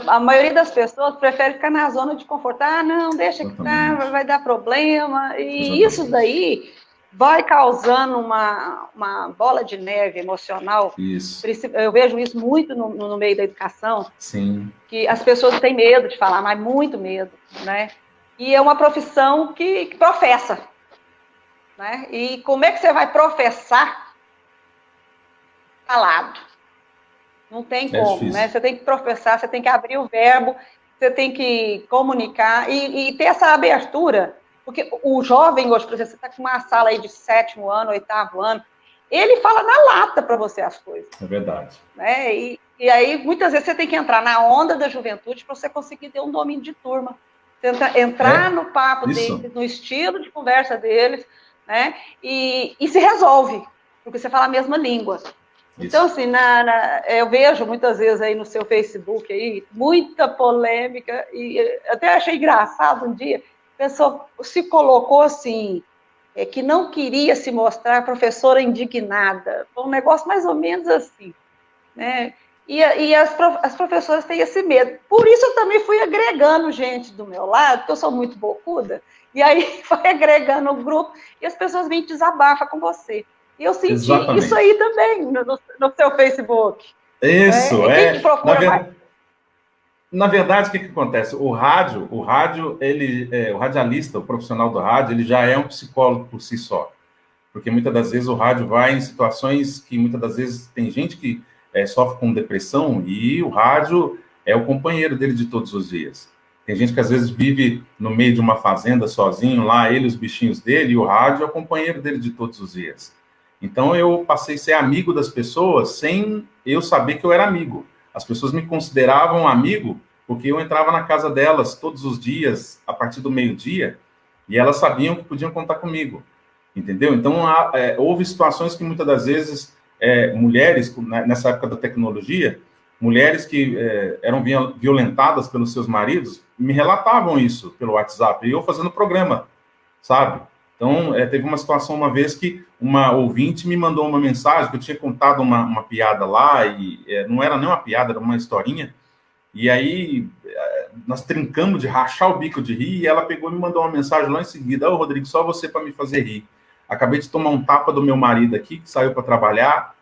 A maioria das pessoas prefere ficar na zona de conforto. Ah, não, deixa que tá, vai dar problema. E isso daí vai causando uma bola de neve emocional. Isso. Eu vejo isso muito no meio da educação. Sim. Que as pessoas têm medo de falar, mas muito medo, né? E é uma profissão que professa, né? E como é que você vai professar calado? Não tem como, né? Você tem que professar, você tem que abrir o verbo, você tem que comunicar e ter essa abertura, porque o jovem hoje, por exemplo, você está com uma sala aí de 7º ano, 8º ano, ele fala na lata para você as coisas. É verdade. Né? E aí, muitas vezes, você tem que entrar na onda da juventude para você conseguir ter um domínio de turma. Tenta entrar no papo deles, no estilo de conversa deles, né? E se resolve, porque você fala a mesma língua. Então, assim, eu vejo muitas vezes aí no seu Facebook aí, muita polêmica, e até achei engraçado um dia, a pessoa se colocou assim, que não queria se mostrar professora indignada. Foi um negócio mais ou menos assim, né? E as professoras têm esse medo. Por isso eu também fui agregando gente do meu lado, porque eu sou muito bocuda, e aí vai agregando o grupo, e as pessoas vêm desabafar com você. E eu senti isso aí também no seu Facebook. Isso, Quem te procura mais? Na verdade, o que acontece? O rádio, o radialista, o profissional do rádio, ele já é um psicólogo por si só. Porque muitas das vezes o rádio vai em situações que muitas das vezes tem gente que sofre com depressão e o rádio é o companheiro dele de todos os dias. Tem gente que às vezes vive no meio de uma fazenda sozinho, lá ele e os bichinhos dele, e o rádio é o companheiro dele de todos os dias. Então, eu passei a ser amigo das pessoas sem eu saber que eu era amigo. As pessoas me consideravam amigo porque eu entrava na casa delas todos os dias, a partir do meio-dia, e elas sabiam que podiam contar comigo, entendeu? Então, houve situações que muitas das vezes, mulheres, nessa época da tecnologia, mulheres que eram violentadas pelos seus maridos, me relatavam isso pelo WhatsApp, e eu fazendo programa, sabe? Então, teve uma situação uma vez que uma ouvinte me mandou uma mensagem, que eu tinha contado uma piada lá, e não era nem uma piada, era uma historinha, e aí nós trincamos de rachar o bico de rir, e ela pegou e me mandou uma mensagem lá em seguida: ô Rodrigo, só você para me fazer rir. Acabei de tomar um tapa do meu marido aqui, que saiu para trabalhar,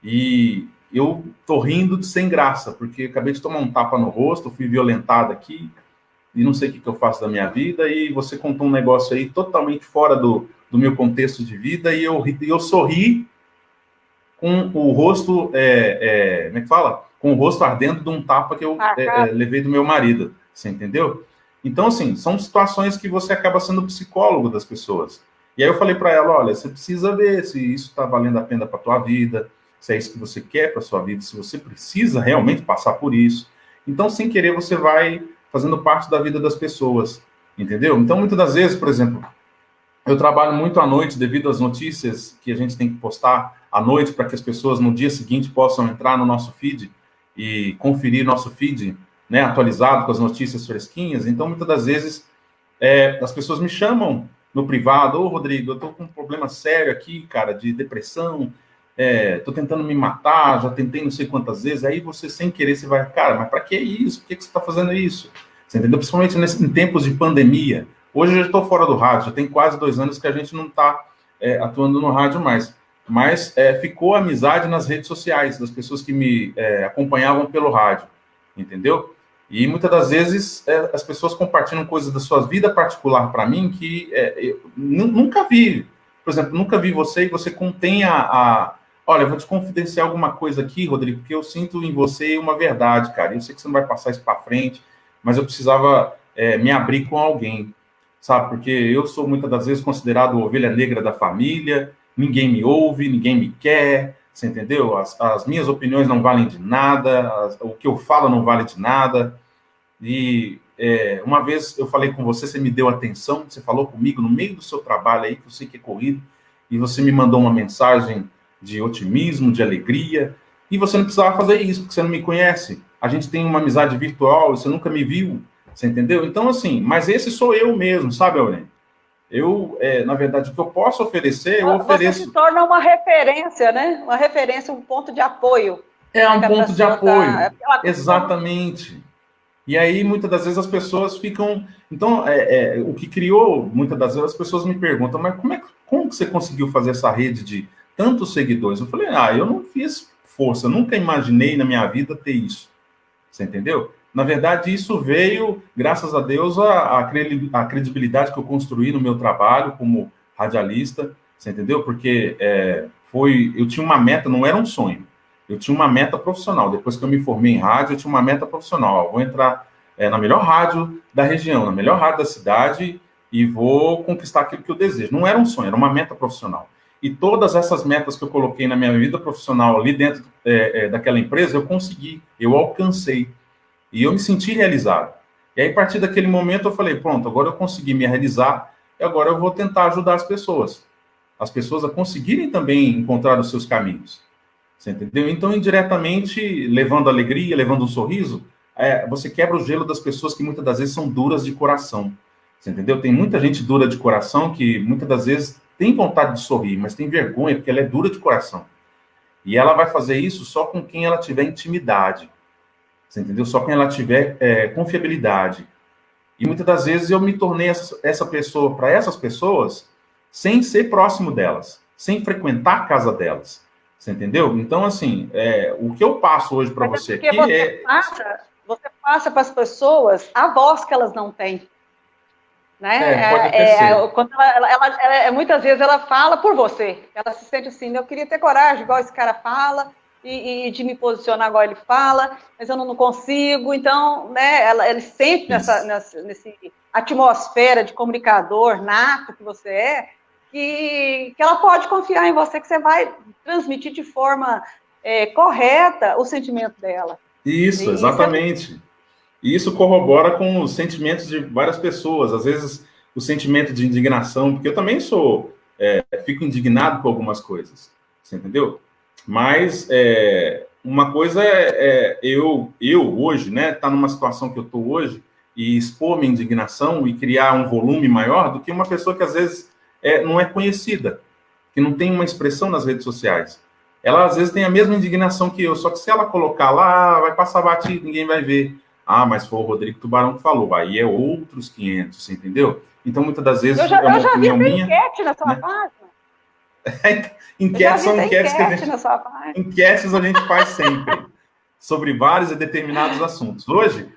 e eu tô rindo de sem graça, porque acabei de tomar um tapa no rosto, fui violentado aqui, e não sei o que eu faço da minha vida, e você contou um negócio aí totalmente fora do meu contexto de vida, e eu sorri com o rosto, como é que fala? Com o rosto ardendo de um tapa que eu levei do meu marido, você entendeu? Então, assim, são situações que você acaba sendo psicólogo das pessoas. E aí eu falei para ela, olha, você precisa ver se isso está valendo a pena para a tua vida, se é isso que você quer para a sua vida, se você precisa realmente passar por isso. Então, sem querer, você vai fazendo parte da vida das pessoas, entendeu? Então, muitas das vezes, por exemplo, eu trabalho muito à noite devido às notícias que a gente tem que postar à noite para que as pessoas no dia seguinte possam entrar no nosso feed e conferir nosso feed, né, atualizado com as notícias fresquinhas. Então, muitas das vezes, as pessoas me chamam no privado: ô, Rodrigo, eu tô com um problema sério aqui, cara, de depressão, tô tentando me matar, já tentei não sei quantas vezes. Aí você, sem querer, você vai, cara, mas para que isso? Por que você está fazendo isso? Você entendeu? Principalmente em tempos de pandemia. Hoje eu já estou fora do rádio, já tem quase 2 anos que a gente não está atuando no rádio mais. Mas ficou a amizade nas redes sociais, das pessoas que me acompanhavam pelo rádio, entendeu? E muitas das vezes as pessoas compartilham coisas da sua vida particular para mim que eu nunca vi. Por exemplo, nunca vi você e você contém olha, eu vou te confidenciar alguma coisa aqui, Rodrigo, porque eu sinto em você uma verdade, cara. Eu sei que você não vai passar isso para frente, mas eu precisava me abrir com alguém. sabe? Porque eu sou muitas das vezes considerado ovelha negra da família, ninguém me ouve, ninguém me quer, você entendeu? As minhas opiniões não valem de nada, o que eu falo não vale de nada. E uma vez eu falei com você, você me deu atenção, você falou comigo no meio do seu trabalho aí, que eu sei que é corrido, e você me mandou uma mensagem de otimismo, de alegria, e você não precisava fazer isso, porque você não me conhece. A gente tem uma amizade virtual, você nunca me viu, você entendeu? Então, assim, mas esse sou eu mesmo, sabe, Aurélio? Eu, na verdade, o que eu posso oferecer, eu ofereço. Você se torna uma referência, né? Uma referência, um ponto de apoio. É um ponto de apoio, exatamente. E aí, muitas das vezes, as pessoas ficam... Então, o que criou, muitas das vezes, as pessoas me perguntam, mas como que você conseguiu fazer essa rede de tantos seguidores? Eu falei, eu não fiz força, nunca imaginei na minha vida ter isso. Você entendeu? Na verdade, isso veio, graças a Deus, a credibilidade que eu construí no meu trabalho como radialista, você entendeu? Porque eu tinha uma meta, não era um sonho, eu tinha uma meta profissional. Depois que eu me formei em rádio, eu tinha uma meta profissional. Eu vou entrar na melhor rádio da região, na melhor rádio da cidade e vou conquistar aquilo que eu desejo. Não era um sonho, era uma meta profissional. E todas essas metas que eu coloquei na minha vida profissional ali dentro daquela empresa, eu consegui, eu alcancei. E eu me senti realizado. E aí, a partir daquele momento, eu falei, pronto, agora eu consegui me realizar e agora eu vou tentar ajudar as pessoas a conseguirem também encontrar os seus caminhos. Você entendeu? Então, indiretamente, levando alegria, levando um sorriso, você quebra o gelo das pessoas que muitas das vezes são duras de coração. Você entendeu? Tem muita gente dura de coração que muitas das vezes tem vontade de sorrir, mas tem vergonha porque ela é dura de coração. E ela vai fazer isso só com quem ela tiver intimidade. Você entendeu? Só quem ela tiver confiabilidade. E muitas das vezes eu me tornei essa pessoa para essas pessoas sem ser próximo delas, sem frequentar a casa delas. Você entendeu? Então, assim, o que eu passo hoje para você aqui Você passa para as pessoas a voz que elas não têm. Né? Pode quando muitas vezes ela fala por você. Ela se sente assim, eu queria ter coragem, igual esse cara fala, e de me posicionar igual ele fala, mas eu não consigo. Então, né, ele sente nessa atmosfera de comunicador nato que você que ela pode confiar em você, que você vai transmitir de forma correta o sentimento dela. Isso, exatamente. E isso corrobora com os sentimentos de várias pessoas. Às vezes, o sentimento de indignação, porque eu também fico indignado com algumas coisas. Você entendeu? Mas uma coisa eu hoje, né, estar numa situação que eu estou hoje e expor minha indignação e criar um volume maior do que uma pessoa que às vezes não é conhecida, que não tem uma expressão nas redes sociais. Ela às vezes tem a mesma indignação que eu, só que se ela colocar lá, vai passar batido, ninguém vai ver. Mas foi o Rodrigo Tubarão que falou, aí é outros 500, você entendeu? Então, muitas das vezes... Eu já vi enquete na sua página. Enquetes são enquetes que enquetes a gente faz sempre, sobre vários e determinados assuntos. Hoje...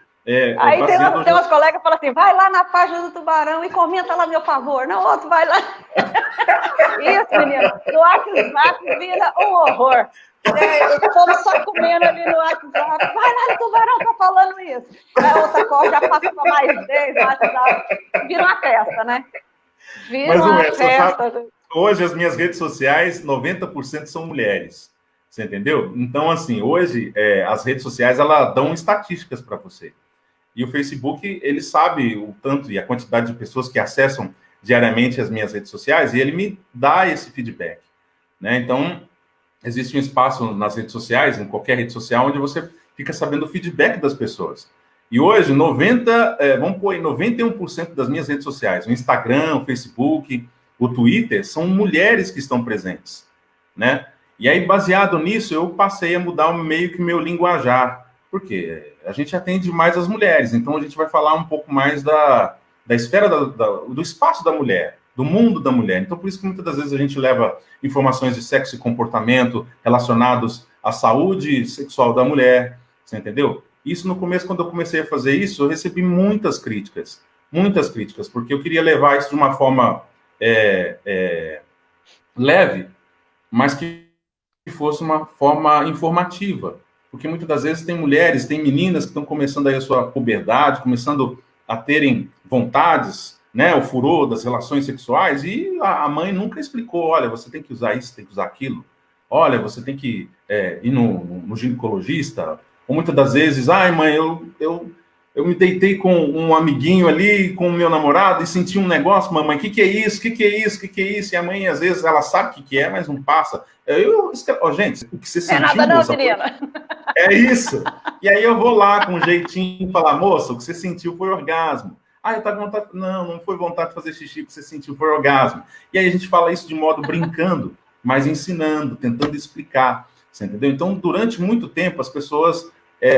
Aí tem umas colegas que falam assim, vai lá na página do Tubarão e comenta lá, meu favor. Não, outro vai lá. Isso, menino. No WhatsApp vira um horror. O povo só comendo ali no WhatsApp. Vai lá no Tubarão, tá falando isso. Aí outra coisa já passa para mais 10 no WhatsApp. Vira uma festa, né? Vira uma festa. Hoje, as minhas redes sociais, 90% são mulheres. Você entendeu? Então, assim, hoje, as redes sociais, elas dão estatísticas para você. E o Facebook, ele sabe o tanto e a quantidade de pessoas que acessam diariamente as minhas redes sociais e ele me dá esse feedback, né? Então, existe um espaço nas redes sociais, em qualquer rede social, onde você fica sabendo o feedback das pessoas. E hoje, 91% das minhas redes sociais, o Instagram, o Facebook, o Twitter, são mulheres que estão presentes, né? E aí, baseado nisso, eu passei a mudar meio que meu linguajar. Por quê? A gente atende mais as mulheres, então a gente vai falar um pouco mais da esfera do espaço da mulher, do mundo da mulher. Então, por isso que muitas das vezes a gente leva informações de sexo e comportamento relacionados à saúde sexual da mulher, você entendeu? Isso no começo, quando eu comecei a fazer isso, eu recebi muitas críticas, porque eu queria levar isso de uma forma leve, mas que fosse uma forma informativa. Porque muitas das vezes tem mulheres, tem meninas que estão começando aí a sua puberdade, começando a terem vontades, né, o furor das relações sexuais, e a mãe nunca explicou, olha, você tem que usar isso, tem que usar aquilo, olha, você tem que ir no ginecologista, ou muitas das vezes, ai, mãe, eu me deitei com um amiguinho ali, com o meu namorado, e senti um negócio, mamãe, o que é isso, o que é isso, o que é isso, e a mãe, às vezes, ela sabe o que é, mas não passa. Gente, o que você sentiu, nada não, moça, menina. É isso. E aí eu vou lá com um jeitinho e falar, moça, o que você sentiu foi orgasmo. Ah, eu tava com vontade... Não foi vontade de fazer xixi, o que você sentiu foi orgasmo. E aí a gente fala isso de modo brincando, mas ensinando, tentando explicar. Você entendeu? Então, durante muito tempo, as pessoas,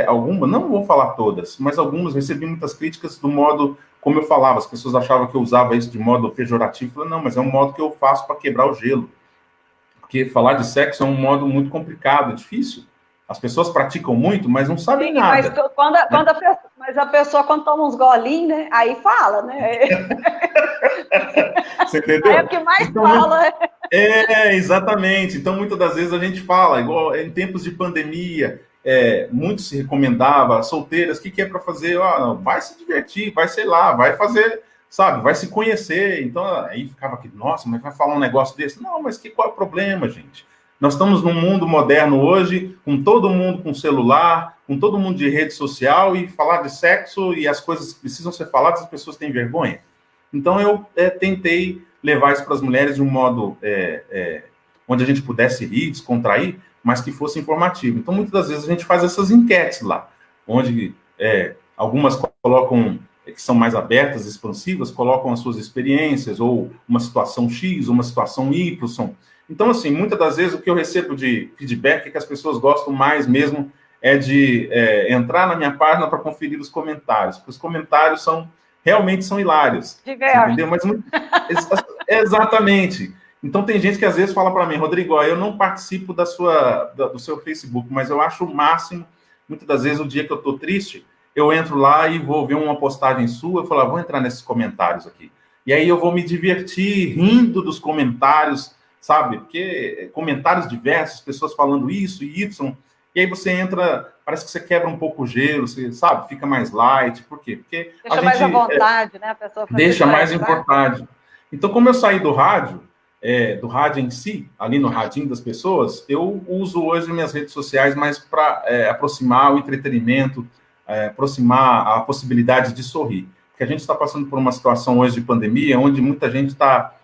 algumas, não vou falar todas, mas algumas, recebi muitas críticas do modo como eu falava. As pessoas achavam que eu usava isso de modo pejorativo. Eu falei, não, mas é um modo que eu faço para quebrar o gelo. Porque falar de sexo é um modo muito complicado, difícil. As pessoas praticam muito, mas não sabem nada. Mas a pessoa, quando toma uns golinhos, né? Aí fala, né? Você entendeu? Aí é o que mais então, fala. Exatamente. Então, muitas das vezes a gente fala, igual em tempos de pandemia, muito se recomendava, solteiras, o que é para fazer? Vai se divertir, vai, sei lá, vai fazer, sabe, vai se conhecer. Então, aí ficava aqui, nossa, mas vai falar um negócio desse? Não, mas qual é o problema, gente? Nós estamos num mundo moderno hoje, com todo mundo com celular, com todo mundo de rede social, e falar de sexo e as coisas que precisam ser faladas, as pessoas têm vergonha. Então, eu tentei levar isso para as mulheres de um modo onde a gente pudesse rir, descontrair, mas que fosse informativo. Então, muitas das vezes, a gente faz essas enquetes lá, onde algumas colocam, que são mais abertas, expansivas, colocam as suas experiências, ou uma situação X, ou uma situação Y. Então, assim, muitas das vezes o que eu recebo de feedback é que as pessoas gostam mais mesmo de entrar na minha página para conferir os comentários, porque os comentários realmente são hilários. Entendeu? Mas exatamente. Então, tem gente que às vezes fala para mim, Rodrigo, eu não participo do seu Facebook, mas eu acho o máximo, muitas das vezes, o dia que eu estou triste, eu entro lá e vou ver uma postagem sua, eu falo, vou entrar nesses comentários aqui. E aí eu vou me divertir rindo dos comentários, sabe? Porque comentários diversos, pessoas falando isso e Y, e aí você entra, parece que você quebra um pouco o gelo, você, sabe? Fica mais light. Por quê? Porque deixa mais à vontade, né? A pessoa deixa mais à vontade. Então, como eu saí do rádio em si, ali no radinho das pessoas, eu uso hoje minhas redes sociais mais para aproximar o entretenimento, aproximar a possibilidade de sorrir. Porque a gente está passando por uma situação hoje de pandemia, onde muita gente está...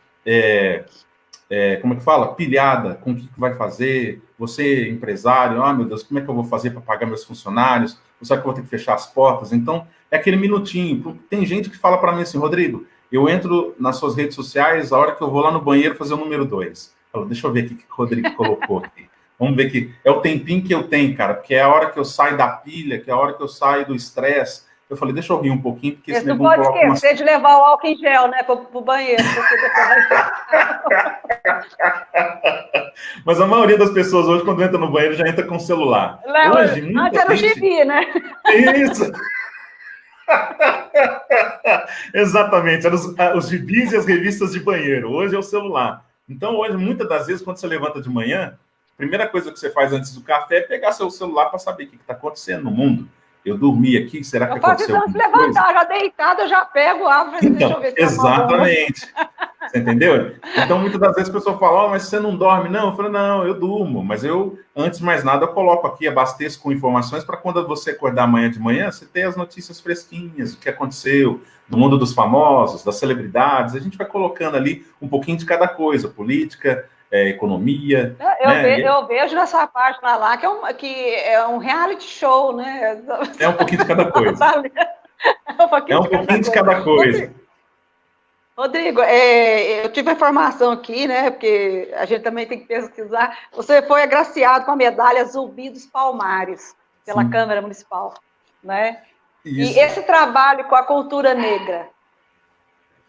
como é que fala? Pilhada com o que vai fazer. Você, empresário, meu Deus, como é que eu vou fazer para pagar meus funcionários? Será que eu vou ter que fechar as portas? Então, é aquele minutinho. Tem gente que fala para mim assim, Rodrigo, eu entro nas suas redes sociais a hora que eu vou lá no banheiro fazer o número 2. Deixa eu ver o que o Rodrigo colocou aqui. Vamos ver que é o tempinho que eu tenho, cara, porque é a hora que eu saio da pilha, que é a hora que eu saio do estresse. Eu falei, deixa eu rir um pouquinho, porque esse não pode esquecer de levar o álcool em gel, né, para o banheiro, porque depois vai... Mas a maioria das pessoas hoje, quando entra no banheiro, já entra com o celular. Hoje, antes era o gibi, né? Isso! Exatamente, eram os gibis e as revistas de banheiro. Hoje é o celular. Então, hoje, muitas das vezes, quando você levanta de manhã, a primeira coisa que você faz antes do café é pegar seu celular para saber o que está acontecendo no mundo. Eu dormi aqui, será que aconteceu alguma coisa? Eu faço isso antes de levantar, já deitado, eu já pego, abro, então, deixa eu ver se exatamente. Você entendeu? Então, muitas das vezes a pessoa fala, mas você não dorme? Não, eu falo, não, eu durmo, mas eu, antes de mais nada, eu coloco aqui, abasteço com informações para quando você acordar amanhã de manhã, você ter as notícias fresquinhas, o que aconteceu, do mundo dos famosos, das celebridades, a gente vai colocando ali um pouquinho de cada coisa, política, economia. Eu vejo nessa página lá que é um reality show, né? É um pouquinho de cada coisa. É um pouquinho de cada coisa. Rodrigo, eu tive a informação aqui, né? Porque a gente também tem que pesquisar. Você foi agraciado com a medalha Zumbi dos Palmares pela Sim. Câmara Municipal, né? Isso. E esse trabalho com a cultura negra,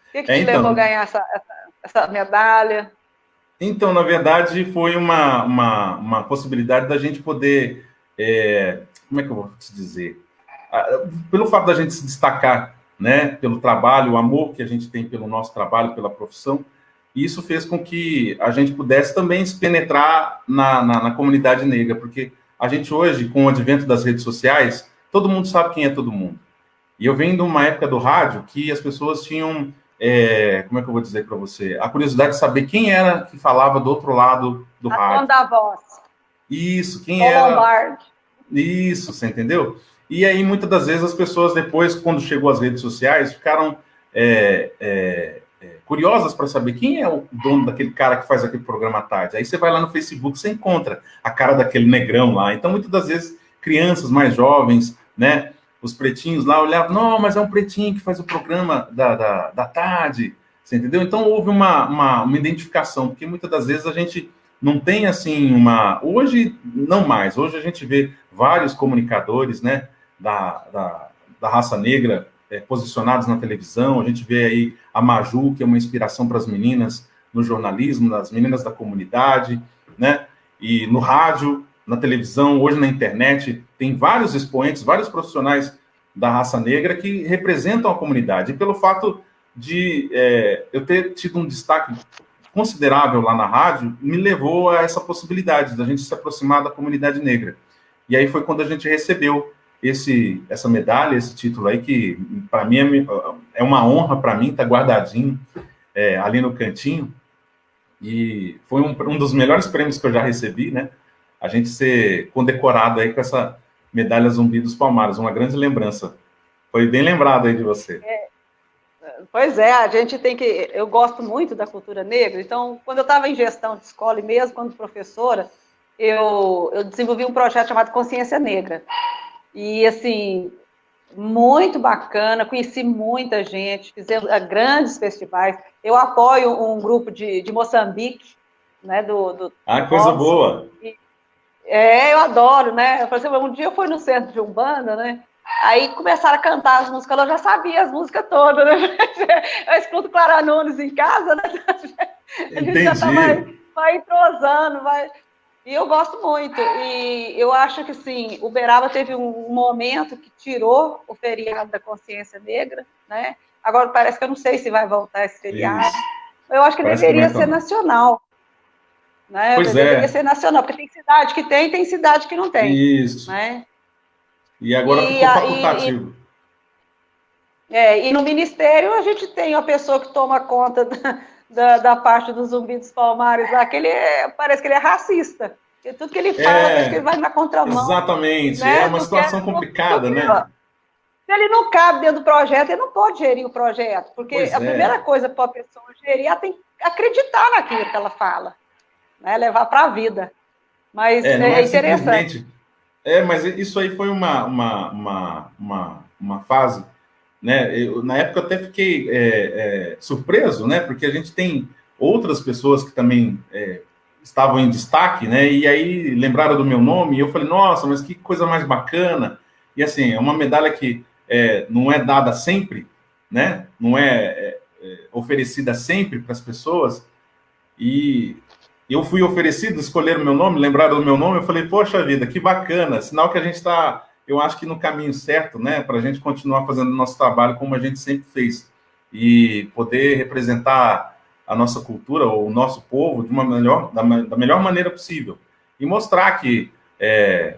o que te levou a ganhar essa medalha? Então, na verdade, foi uma possibilidade da gente poder, como é que eu vou te dizer? Pelo fato da gente se destacar, né, pelo trabalho, o amor que a gente tem pelo nosso trabalho, pela profissão, e isso fez com que a gente pudesse também se penetrar na comunidade negra, porque a gente hoje, com o advento das redes sociais, todo mundo sabe quem é todo mundo. E eu venho de uma época do rádio que as pessoas tinham como é que eu vou dizer para você? A curiosidade de saber quem era que falava do outro lado do A rádio. dona da voz. Isso, quem Tom era... Lombardi. Isso, você entendeu? E aí, muitas das vezes, as pessoas depois, quando chegou as redes sociais, ficaram curiosas para saber quem é o dono daquele cara que faz aquele programa à tarde. Aí você vai lá no Facebook, você encontra a cara daquele negrão lá. Então, muitas das vezes, crianças mais jovens, né, os pretinhos lá olhavam, não, mas é um pretinho que faz o programa da tarde, você entendeu? Então, houve uma identificação, porque muitas das vezes a gente não tem, assim, Hoje, não mais. Hoje a gente vê vários comunicadores, né, da raça negra posicionados na televisão. A gente vê aí a Maju, que é uma inspiração para as meninas no jornalismo, nas meninas da comunidade, né, e no rádio, na televisão, hoje na internet, tem vários expoentes, vários profissionais da raça negra que representam a comunidade. E pelo fato de eu ter tido um destaque considerável lá na rádio, me levou a essa possibilidade da gente se aproximar da comunidade negra. E aí foi quando a gente recebeu essa medalha, esse título aí, que para mim é uma honra para mim, tá guardadinho ali no cantinho. E foi um dos melhores prêmios que eu já recebi, né? A gente ser condecorado aí com essa medalha Zumbi dos Palmares, uma grande lembrança. Foi bem lembrado aí de você. Pois é, a gente tem que... Eu gosto muito da cultura negra, então, quando eu estava em gestão de escola e mesmo quando professora, eu desenvolvi um projeto chamado Consciência Negra. E, assim, muito bacana, conheci muita gente, fizemos grandes festivais. Eu apoio um grupo de Moçambique, né, coisa boa! Eu adoro, né? Por exemplo, um dia eu fui no centro de Umbanda, né? Aí começaram a cantar as músicas, eu já sabia as músicas todas, né? Eu escuto Clara Nunes em casa, né? A gente já vai entrosando, vai... E eu gosto muito. E eu acho que, sim, Uberaba teve um momento que tirou o feriado da consciência negra, né? Agora parece que eu não sei se vai voltar esse feriado. Isso. Eu acho que deveria ser nacional. Né? Pois deveria ser nacional, porque tem cidade que tem cidade que não tem. Isso. Né? E agora ficou facultativo. E no Ministério a gente tem a pessoa que toma conta da parte do Zumbi dos Palmares lá, que parece que ele é racista. Porque tudo que ele fala, parece que ele vai na contramão. Exatamente, né? É uma situação complicada, né? Se ele não cabe dentro do projeto, ele não pode gerir o projeto. Porque a primeira coisa para a pessoa gerir, ela tem que acreditar naquilo que ela fala. Né? Levar para a vida. Mas é interessante. Mas isso aí foi uma fase, né? Na época eu até fiquei surpreso, né? Porque a gente tem outras pessoas que também estavam em destaque, né? E aí lembraram do meu nome e eu falei, nossa, mas que coisa mais bacana. E assim, é uma medalha que não é dada sempre, né? Não é oferecida sempre para as pessoas. E eu fui oferecido, escolheram o meu nome, lembraram do meu nome, eu falei, poxa vida, que bacana, sinal que a gente está, eu acho que no caminho certo, né, para a gente continuar fazendo o nosso trabalho como a gente sempre fez, e poder representar a nossa cultura, ou o nosso povo, da melhor maneira possível, e mostrar que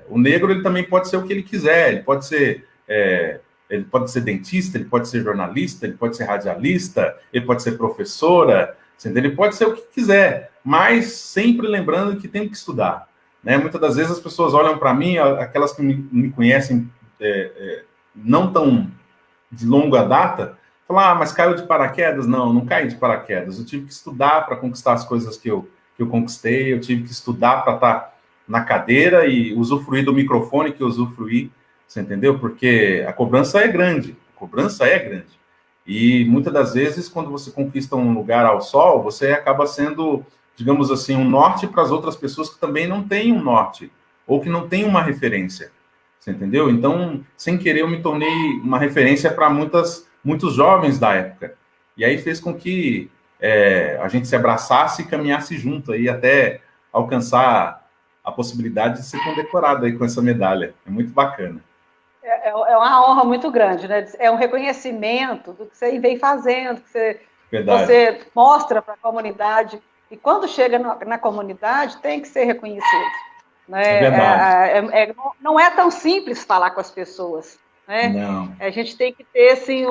o negro, ele também pode ser o que ele quiser, ele pode ser dentista, ele pode ser jornalista, ele pode ser radialista, ele pode ser professora, ele pode ser o que quiser, mas sempre lembrando que tem que estudar. Né? Muitas das vezes as pessoas olham para mim, aquelas que me conhecem não tão de longa data, falam, mas caiu de paraquedas? Não caí de paraquedas. Eu tive que estudar para conquistar as coisas que eu conquistei, eu tive que estudar para estar na cadeira e usufruir do microfone que eu usufruí, você entendeu? Porque a cobrança é grande, E muitas das vezes, quando você conquista um lugar ao sol, você acaba sendo, digamos assim, um norte para as outras pessoas que também não têm um norte, ou que não têm uma referência. Você entendeu? Então, sem querer, eu me tornei uma referência para muitos jovens da época. E aí fez com que a gente se abraçasse e caminhasse junto aí até alcançar a possibilidade de ser condecorado aí com essa medalha. É muito bacana. É uma honra muito grande, né? É um reconhecimento do que você vem fazendo, que você mostra para a comunidade. E quando chega na comunidade, tem que ser reconhecido. Né? Não é tão simples falar com as pessoas. Né? Não. A gente tem que ter assim,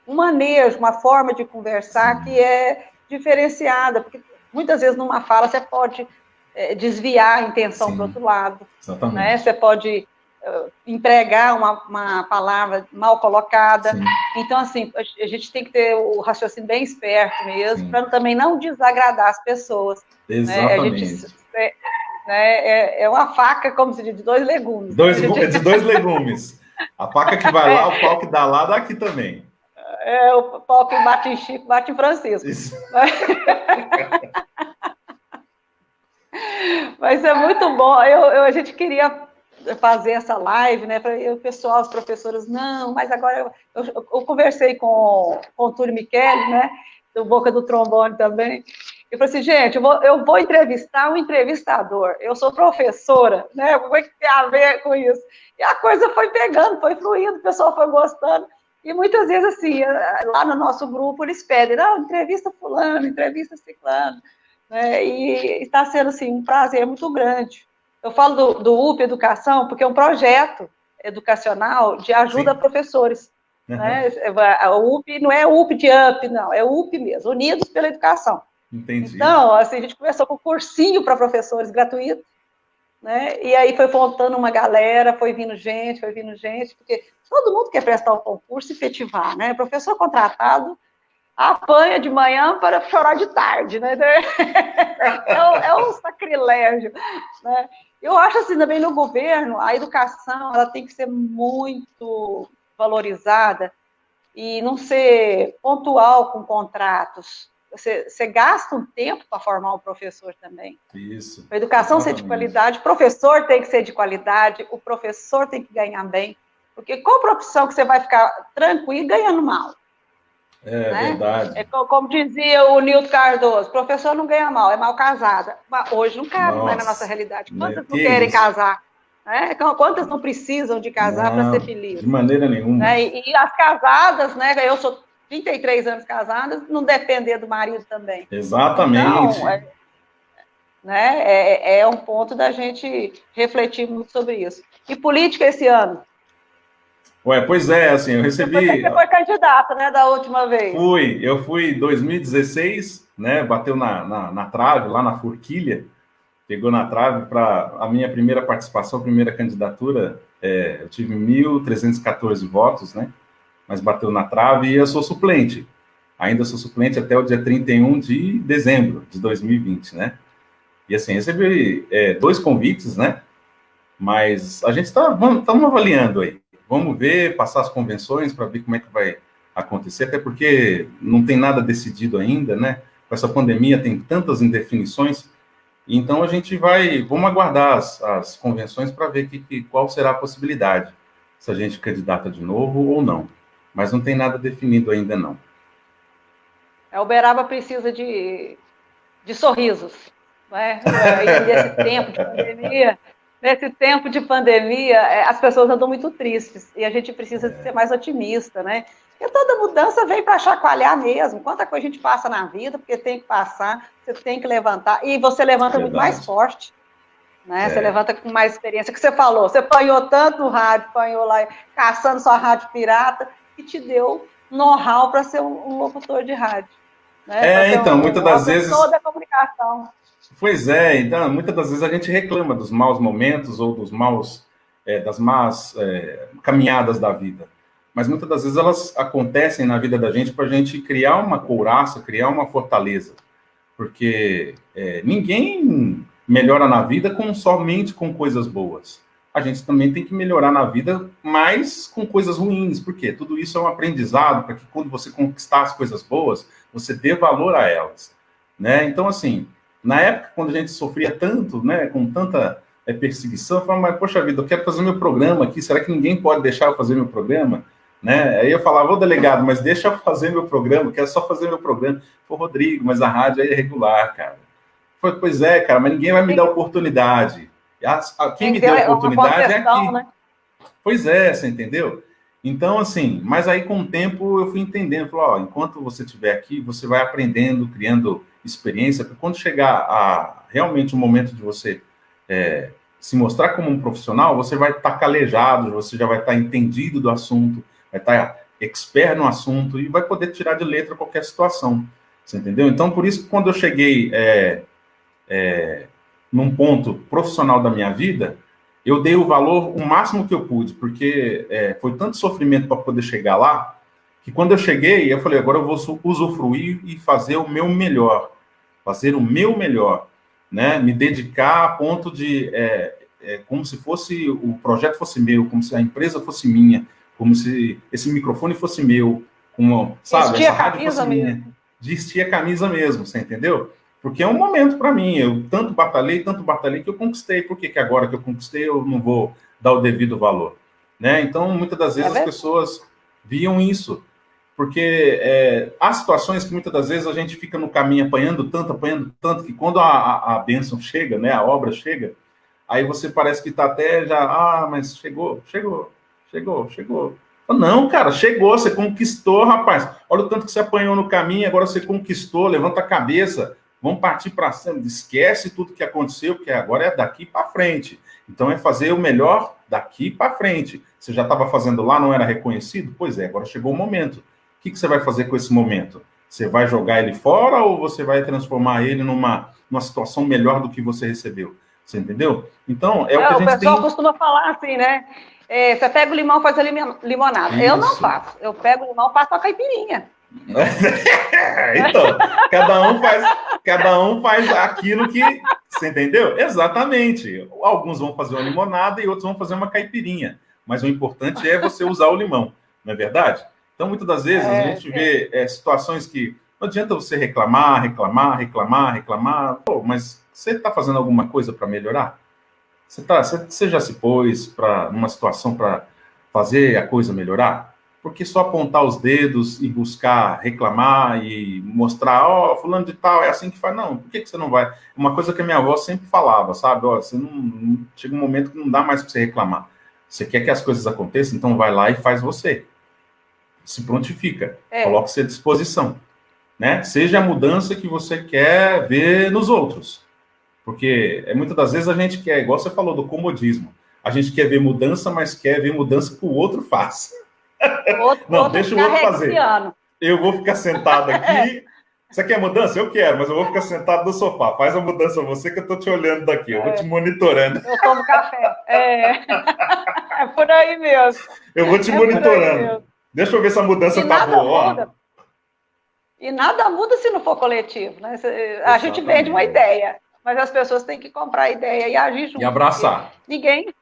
um manejo, uma forma de conversar que é diferenciada, porque muitas vezes numa fala você pode desviar a intenção para o outro lado, né? Você pode empregar uma palavra mal colocada. Sim. Então, assim, a gente tem que ter o raciocínio bem esperto mesmo, para também não desagradar as pessoas. Exatamente. Né? A gente, é uma faca, como se diz, de dois legumes. De dois legumes. A faca que vai lá, o pau que dá lá, dá aqui também. O pau que bate em Chico, bate em Francisco. Isso. Mas é muito bom. A gente queria fazer essa live, né? Para o pessoal, os professores, não, mas agora eu conversei com o Túlio Micheli, né? Do Boca do Trombone também. Eu falei assim, gente, eu vou entrevistar um entrevistador. Eu sou professora, né? O que tem a ver com isso? E a coisa foi pegando, foi fluindo, o pessoal foi gostando. E muitas vezes, assim, lá no nosso grupo, eles pedem, não, entrevista fulano, entrevista ciclano. E está sendo, assim, um prazer muito grande. Eu falo do UP Educação, porque é um projeto educacional de ajuda a professores. Uhum. Né? O UP não é UP de UP, não, é UP mesmo, Unidos pela Educação. Entendi. Então, assim, a gente começou com um cursinho para professores gratuito, né? E aí foi voltando uma galera, foi vindo gente, porque todo mundo quer prestar o concurso e efetivar, né? Professor contratado apanha de manhã para chorar de tarde, né? É um sacrilégio, né? Eu acho assim, também no governo, a educação ela tem que ser muito valorizada e não ser pontual com contratos. Você gasta um tempo para formar um professor também. Isso. A educação ser de qualidade, o professor tem que ser de qualidade, o professor tem que ganhar bem, porque qual profissão que você vai ficar tranquilo ganhando mal? Né? Verdade. Como dizia o Nilton Cardoso, professor não ganha mal, é mal casada. Mas hoje não cabe mais na nossa realidade. Quantas não querem casar? Né? Quantas não precisam de casar para ser feliz? De maneira nenhuma. Né? E as casadas, né? Eu sou 33 anos casada, não depender do marido também. Exatamente. Então, é um ponto da gente refletir muito sobre isso. E política esse ano? Pois é, assim, eu recebi... Você foi candidato, né, da última vez? Eu fui em 2016, né, bateu na trave, lá na forquilha, pegou na trave para a minha primeira participação, primeira candidatura, eu tive 1.314 votos, né, mas bateu na trave e eu sou suplente. Ainda sou suplente até o dia 31 de dezembro de 2020, né. E assim, recebi 2 convites, né, mas a gente estamos avaliando aí. Vamos ver, passar as convenções para ver como é que vai acontecer, até porque não tem nada decidido ainda, né? Com essa pandemia tem tantas indefinições, então a gente vamos aguardar as convenções para ver qual será a possibilidade, se a gente candidata de novo ou não. Mas não tem nada definido ainda, não. A Uberaba precisa de sorrisos, não é? E nesse tempo de pandemia, as pessoas andam muito tristes e a gente precisa ser mais otimista, né? Porque toda mudança vem para chacoalhar mesmo. Quanta coisa a gente passa na vida, porque tem que passar, você tem que levantar, e você levanta muito mais forte, né? Você levanta com mais experiência, que você falou, você apanhou tanto no rádio, apanhou lá, caçando sua rádio pirata, que te deu know-how para ser um locutor de rádio. Né? Então, muitas das vezes... Toda a comunicação. Pois é, então, muitas das vezes a gente reclama dos maus momentos ou das más caminhadas da vida. Mas muitas das vezes elas acontecem na vida da gente para a gente criar uma couraça, criar uma fortaleza. Porque ninguém melhora na vida somente com coisas boas. A gente também tem que melhorar na vida mais com coisas ruins. Porque tudo isso é um aprendizado para que quando você conquistar as coisas boas, você dê valor a elas. Né? Então, assim... Na época, quando a gente sofria tanto, né, com tanta perseguição, eu falava, mas, poxa vida, eu quero fazer meu programa aqui, será que ninguém pode deixar eu fazer meu programa? Né? Aí eu falava, ô delegado, mas deixa eu fazer meu programa, eu quero só fazer meu programa. Pô, Rodrigo, mas a rádio é irregular, cara. Pois é, cara, mas ninguém vai me dar oportunidade. Quem me deu oportunidade é aqui. Né? Pois é, você entendeu? Então, assim, mas aí com o tempo eu fui entendendo, falei, enquanto você estiver aqui, você vai aprendendo, criando experiência, porque quando chegar realmente o momento de você se mostrar como um profissional, você vai estar calejado, você já vai estar entendido do assunto, vai estar expert no assunto e vai poder tirar de letra qualquer situação. Você entendeu? Então, por isso que quando eu cheguei num ponto profissional da minha vida, eu dei o valor o máximo que eu pude, porque foi tanto sofrimento para poder chegar lá, que quando eu cheguei, eu falei, agora eu vou usufruir e fazer o meu melhor, né? Me dedicar a ponto de, como se fosse, o projeto fosse meu, como se a empresa fosse minha, como se esse microfone fosse meu, como, sabe, essa rádio fosse minha. Vestir a camisa mesmo, você entendeu? Porque é um momento para mim, eu tanto batalhei que eu conquistei. Por que agora que eu conquistei eu não vou dar o devido valor? Né? Então, muitas das vezes as pessoas viam isso, porque há situações que muitas das vezes a gente fica no caminho apanhando tanto, que quando a bênção chega, né, a obra chega, aí você parece que está até já, mas chegou. Não, cara, chegou, você conquistou, rapaz. Olha o tanto que você apanhou no caminho, agora você conquistou, levanta a cabeça, vamos partir para cima, esquece tudo que aconteceu, porque agora é daqui para frente. Então é fazer o melhor daqui para frente. Você já estava fazendo lá, não era reconhecido? Pois é, agora chegou o momento. O que você vai fazer com esse momento? Você vai jogar ele fora ou você vai transformar ele numa situação melhor do que você recebeu? Você entendeu? Então, é o que a gente tem... O pessoal costuma falar assim, né? Você pega o limão e faz a limonada. Isso. Eu não faço. Eu pego o limão e faço a caipirinha. Então, cada um faz aquilo que... Você entendeu? Exatamente. Alguns vão fazer uma limonada e outros vão fazer uma caipirinha. Mas o importante é você usar o limão, não é verdade? Então, muitas das vezes, a gente vê situações que não adianta você reclamar. Pô, mas você está fazendo alguma coisa para melhorar? Você já se pôs numa situação para fazer a coisa melhorar? Porque só apontar os dedos e buscar reclamar e mostrar, fulano de tal, é assim que faz. Não, por que você não vai? Uma coisa que a minha avó sempre falava, sabe? Você não chega um momento que não dá mais para você reclamar. Você quer que as coisas aconteçam, então vai lá e faz você. Se prontifica, coloque-se à disposição. Né? Seja a mudança que você quer ver nos outros. Porque muitas das vezes a gente quer, igual você falou do comodismo, a gente quer ver mudança, mas quer ver mudança que o outro faça. Não, deixa o outro fazer. Eu vou ficar sentado aqui. Você quer mudança? Eu quero, mas eu vou ficar sentado no sofá. Faz a mudança você que eu tô te olhando daqui, eu vou te monitorando. Eu tomo café. É por aí mesmo. Eu vou te monitorando. Deixa eu ver se a mudança tá boa. Muda. E nada muda se não for coletivo, né? A gente vende uma ideia, mas as pessoas têm que comprar a ideia e agir junto. E abraçar. Ninguém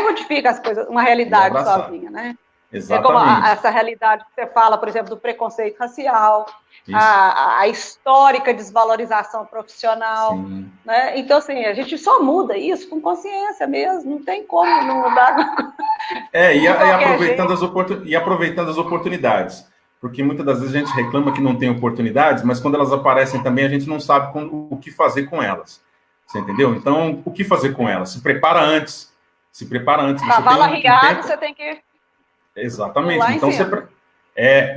modifica as coisas, uma realidade sozinha, né? Exatamente. É como essa realidade que você fala, por exemplo, do preconceito racial, a histórica desvalorização profissional, né? Então, assim, a gente só muda isso com consciência mesmo, não tem como não mudar. E aproveitando as oportunidades. Porque muitas das vezes a gente reclama que não tem oportunidades, mas quando elas aparecem também, a gente não sabe o que fazer com elas. Você entendeu? Então, o que fazer com elas? Se prepara antes. Cavalo arriado, você tem que... Exatamente. Então,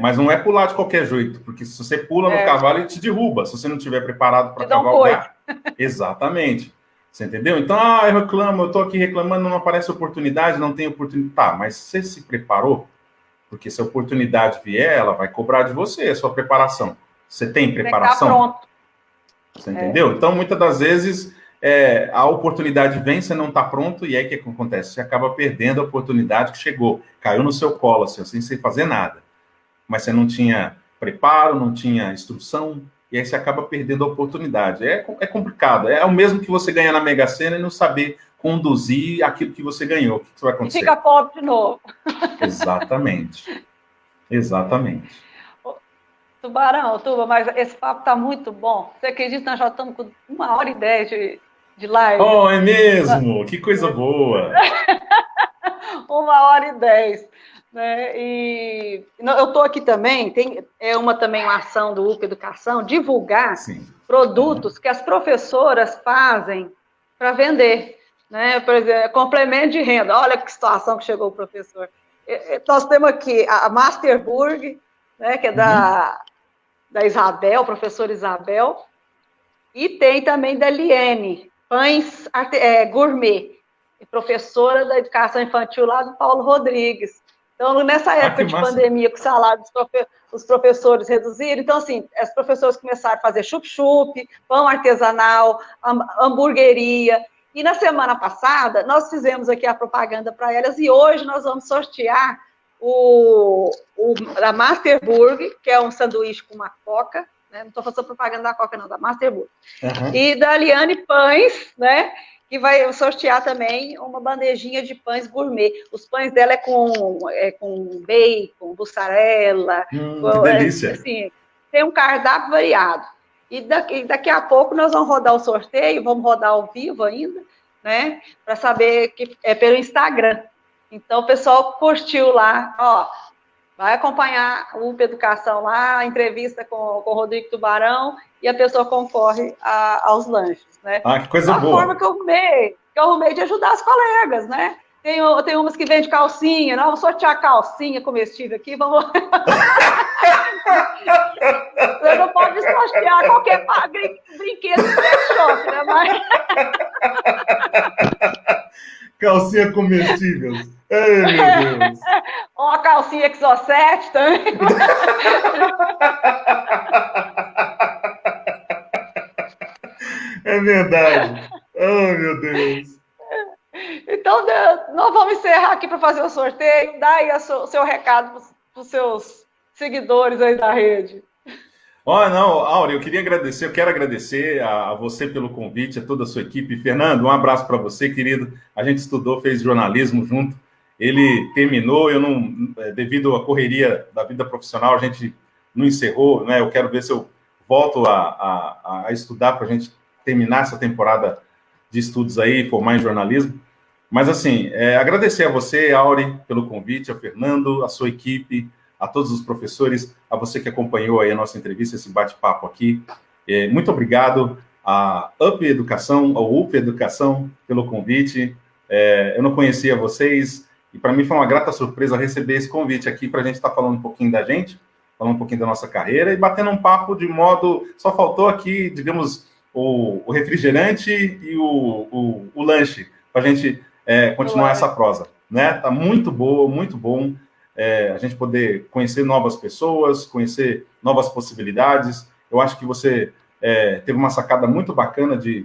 mas não é pular de qualquer jeito, porque se você pula no cavalo, ele te derruba. Se você não estiver preparado para cavalgar... Exatamente. Você entendeu? Então, eu estou aqui reclamando, não aparece oportunidade, não tem oportunidade. Tá, mas você se preparou? Porque se a oportunidade vier, ela vai cobrar de você a sua preparação. Você tem preparação? Tem que estar pronto. Você entendeu? Então, muitas das vezes, a oportunidade vem, você não está pronto, e aí o que acontece? Você acaba perdendo a oportunidade que chegou. Caiu no seu colo, assim, sem fazer nada. Mas você não tinha preparo, não tinha instrução, e aí você acaba perdendo a oportunidade. É complicado. É o mesmo que você ganhar na Mega Sena e não saber conduzir aquilo que você ganhou. O que vai acontecer? E fica pobre de novo. Exatamente. Tubarão, Tuba, mas esse papo tá muito bom. Você acredita que nós já estamos com 1h10 de live? Oh, é mesmo? Que coisa boa! 1h10. Né? E eu estou aqui também, tem uma ação do UPA Educação, divulgar produtos que as professoras fazem para vender. Né? Por exemplo, complemento de renda. Olha que situação que chegou o professor. Nós temos aqui a Masterburg, né, que é da Isabel, professora Isabel, e tem também da Liene, Pães Gourmet, professora da Educação Infantil lá do Paulo Rodrigues. Então, nessa época de pandemia, com o salário dos professores reduziram, então, assim, as professoras começaram a fazer chup-chup, pão artesanal, hamburgueria. E na semana passada, nós fizemos aqui a propaganda para elas, e hoje nós vamos sortear a Masterburg, que é um sanduíche com uma coca, né? Não estou fazendo propaganda da coca, não, da Masterburg. Uhum. E da Liane Pães, né? Que vai sortear também uma bandejinha de pães gourmet. Os pães dela é com bacon, mussarela. Que delícia. Assim, tem um cardápio variado. E daqui a pouco nós vamos rodar o sorteio, vamos rodar ao vivo ainda, né? Para saber que é pelo Instagram. Então, o pessoal curtiu lá, ó, vai acompanhar o UP Educação lá, a entrevista com o Rodrigo Tubarão, e a pessoa concorre aos lanches, né? Ah, que coisa boa. A forma que eu arrumei de ajudar as colegas, né? Tem umas que vendem calcinha, não, vamos sortear calcinha comestível aqui, vamos lá. Você não pode sortear qualquer brinquedo do pet shop, né? Mas... Calcinha comestível. Ai, meu Deus. Ou a calcinha Exocet também. É verdade. Oh, meu Deus. Então, nós vamos encerrar aqui para fazer o sorteio. Dá aí o seu recado para os seus seguidores aí da rede. Não, Áurea, eu quero agradecer a você pelo convite, a toda a sua equipe. Fernando, um abraço para você, querido. A gente estudou, fez jornalismo junto. Ele terminou, devido à correria da vida profissional, a gente não encerrou, né? Eu quero ver se eu volto a estudar para a gente terminar essa temporada de estudos aí, formar em jornalismo. Mas, assim, agradecer a você, Áurea, pelo convite, a Fernando, a sua equipe, a todos os professores, a você que acompanhou aí a nossa entrevista, esse bate-papo aqui. Muito obrigado à UP Educação, ao UP Educação, pelo convite. Eu não conhecia vocês, e para mim foi uma grata surpresa receber esse convite aqui para a gente estar falando um pouquinho da gente, falando um pouquinho da nossa carreira e batendo um papo de modo... Só faltou aqui, digamos, o refrigerante e o lanche, para a gente continuar essa prosa, né? Tá muito boa, muito bom. A gente poder conhecer novas pessoas, conhecer novas possibilidades. Eu acho que você teve uma sacada muito bacana de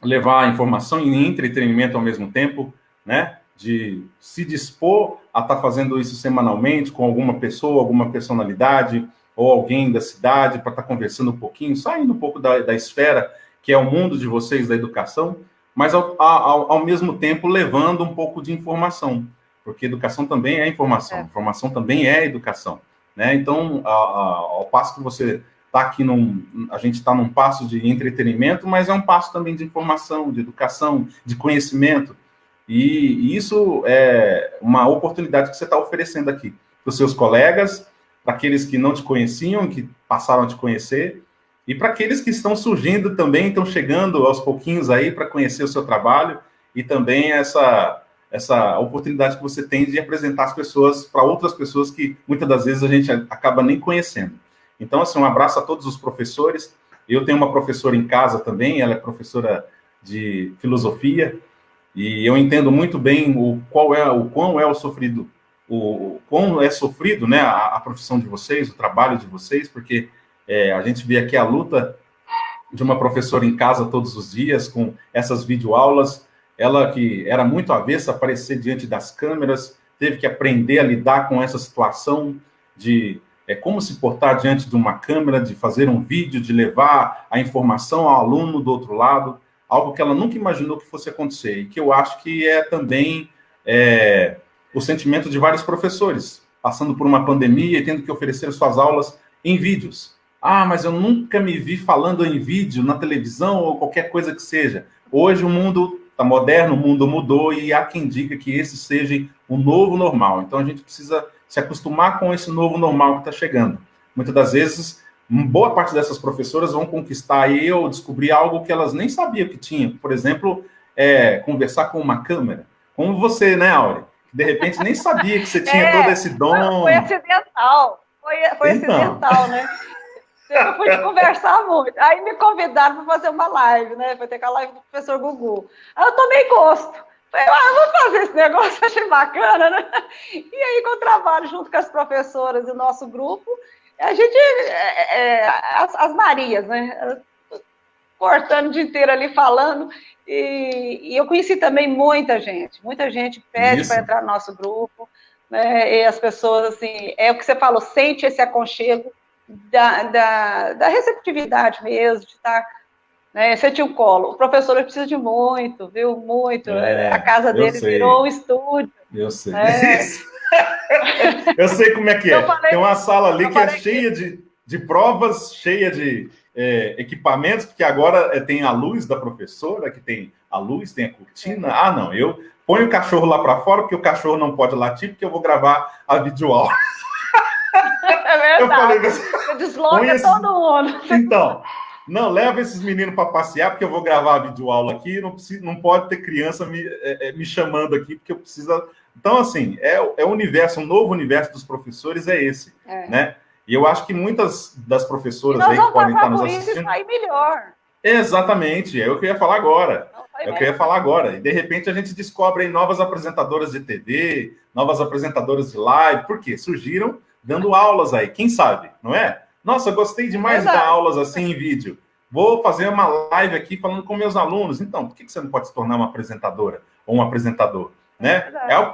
levar informação e entretenimento ao mesmo tempo, né? De se dispor a estar fazendo isso semanalmente com alguma pessoa, alguma personalidade ou alguém da cidade para estar conversando um pouquinho, saindo um pouco da esfera que é o mundo de vocês, da educação, mas ao mesmo tempo levando um pouco de informação, porque educação também é informação, informação também é educação, né? Então, ao passo que você está aqui a gente está num passo de entretenimento, mas é um passo também de informação, de educação, de conhecimento, e isso é uma oportunidade que você está oferecendo aqui para os seus colegas, para aqueles que não te conheciam, que passaram a te conhecer, e para aqueles que estão surgindo também, estão chegando aos pouquinhos aí para conhecer o seu trabalho, e também essa oportunidade que você tem de apresentar as pessoas para outras pessoas que muitas das vezes a gente acaba nem conhecendo. Então, assim, um abraço a todos os professores. Eu tenho uma professora em casa também, ela é professora de filosofia, e eu entendo muito bem o quão é sofrido, né, a profissão de vocês, o trabalho de vocês, porque a gente vê aqui a luta de uma professora em casa todos os dias, com essas videoaulas. Ela que era muito avessa a aparecer diante das câmeras, teve que aprender a lidar com essa situação de como se portar diante de uma câmera, de fazer um vídeo, de levar a informação ao aluno do outro lado, algo que ela nunca imaginou que fosse acontecer, e que eu acho que é também o sentimento de vários professores, passando por uma pandemia e tendo que oferecer suas aulas em vídeos. Ah, mas eu nunca me vi falando em vídeo, na televisão, ou qualquer coisa que seja. Hoje o mundo está moderno, o mundo mudou, e há quem diga que esse seja o novo normal. Então, a gente precisa se acostumar com esse novo normal que está chegando. Muitas das vezes, boa parte dessas professoras vão conquistar aí ou descobrir algo que elas nem sabiam que tinham. Por exemplo, conversar com uma câmera. Como você, né, Áurea? De repente, nem sabia que você tinha todo esse dom. Foi acidental. Foi acidental, né? Eu fui conversar muito. Aí me convidaram para fazer uma live, né? Foi ter aquela live do professor Gugu. Aí eu tomei gosto. Falei, vamos fazer esse negócio, achei bacana, né? E aí, com o trabalho junto com as professoras e o nosso grupo, a gente, as Marias, né? Cortando o dia inteiro ali falando, e eu conheci também muita gente pede para entrar no nosso grupo, né? E as pessoas, assim, é o que você falou, sente esse aconchego da receptividade mesmo, de estar, né? Você tinha um colo, o professor precisa de muito, viu? Muito, a casa dele virou um estúdio. Eu sei. Eu sei como é que é. Tem uma sala ali que é cheia de provas, cheia de equipamentos, porque agora tem a luz da professora, que tem a luz, tem a cortina. Ah, não, eu ponho o cachorro lá para fora, porque o cachorro não pode latir, porque eu vou gravar a videoaula. É verdade. Você desloca todo mundo. Então, não, leva esses meninos para passear, porque eu vou gravar a videoaula aqui, não pode ter criança me chamando aqui, porque eu preciso... Então, assim, o universo, um novo universo dos professores é esse, né? E eu acho que muitas das professoras aí que podem estar nos assistindo... Isso aí melhor. Exatamente, é o que eu ia falar agora. E, de repente, a gente descobre aí novas apresentadoras de TV, novas apresentadoras de live, por quê? Surgiram dando aulas aí, quem sabe, não é? Nossa, eu gostei demais de dar aulas assim em vídeo. Vou fazer uma live aqui falando com meus alunos. Então, por que você não pode se tornar uma apresentadora ou um apresentador? Né? É o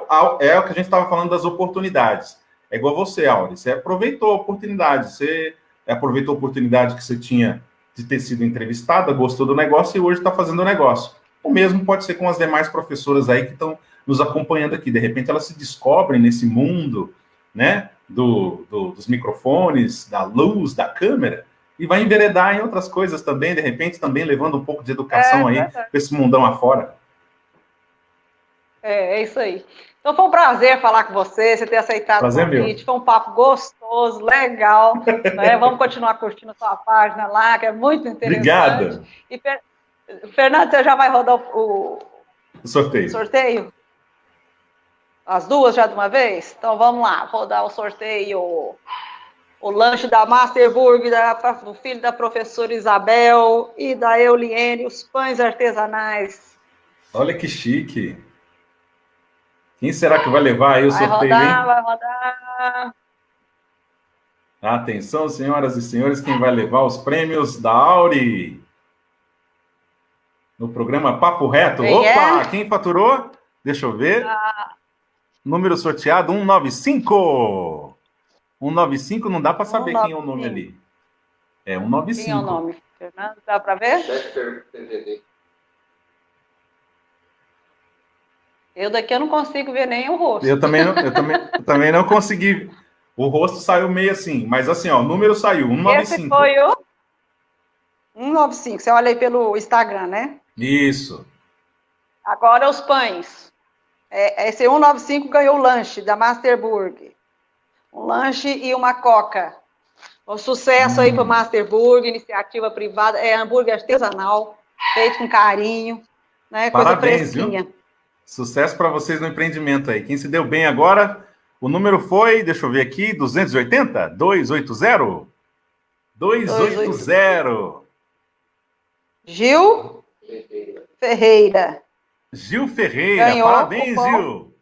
que a gente estava falando das oportunidades. É igual você, Auri. Você aproveitou a oportunidade. Você aproveitou a oportunidade que você tinha de ter sido entrevistada, gostou do negócio e hoje está fazendo o negócio. O mesmo pode ser com as demais professoras aí que estão nos acompanhando aqui. De repente, elas se descobrem nesse mundo, né? Dos microfones, da luz, da câmera, e vai enveredar em outras coisas também, de repente, também levando um pouco de educação aí para esse mundão afora. É isso aí. Então foi um prazer falar com você ter aceitado o convite, foi um papo gostoso, legal, né? Vamos continuar curtindo a sua página lá, que é muito interessante. Obrigada. E, Fernando, você já vai rodar o sorteio? As duas já de uma vez? Então vamos lá, vou dar o sorteio. O lanche da Masterburg, do filho da professora Isabel e da Euliene, os pães artesanais. Olha que chique. Quem será que vai levar aí o sorteio, hein? Vai rodar. Atenção, senhoras e senhores, quem vai levar os prêmios da Auri? No programa Papo Reto. Quem faturou? Deixa eu ver. Número sorteado, 195. 195, não dá para saber quem é o nome ali. É 195. Quem é o nome? Fernando, dá para ver? Eu daqui eu não consigo ver nem o rosto. Eu também não consegui. O rosto saiu meio assim, mas assim, ó, o número saiu, 195. Esse foi o 195, você olha aí pelo Instagram, né? Isso. Agora os pães. Esse 195 ganhou o lanche da Masterburg. Um lanche e uma coca. Um sucesso aí para o Masterburg, iniciativa privada, hambúrguer artesanal, feito com carinho, né? Parabéns, coisa fresquinha. Viu? Sucesso para vocês no empreendimento aí. Quem se deu bem agora, o número foi, deixa eu ver aqui, 280? 280? 280. Gil Ferreira. Gil Ferreira, ganhou. Parabéns, Gil.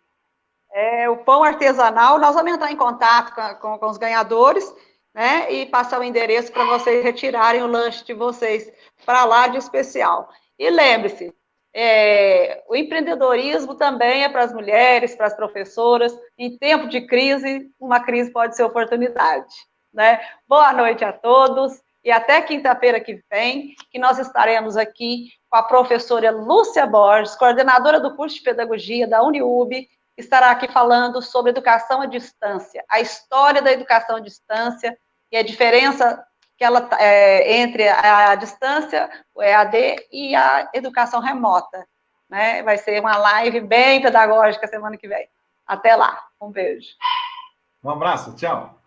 O pão artesanal, nós vamos entrar em contato com os ganhadores, né, e passar o endereço para vocês retirarem o lanche de vocês para lá de especial. E lembre-se, o empreendedorismo também é para as mulheres, para as professoras. Em tempo de crise, uma crise pode ser oportunidade, né? Boa noite a todos e até quinta-feira que vem, que nós estaremos aqui com a professora Lúcia Borges, coordenadora do curso de pedagogia da Uniub, estará aqui falando sobre educação à distância, a história da educação à distância e a diferença que ela entre a distância, o EAD e a educação remota, né? Vai ser uma live bem pedagógica semana que vem. Até lá, um beijo. Um abraço, tchau.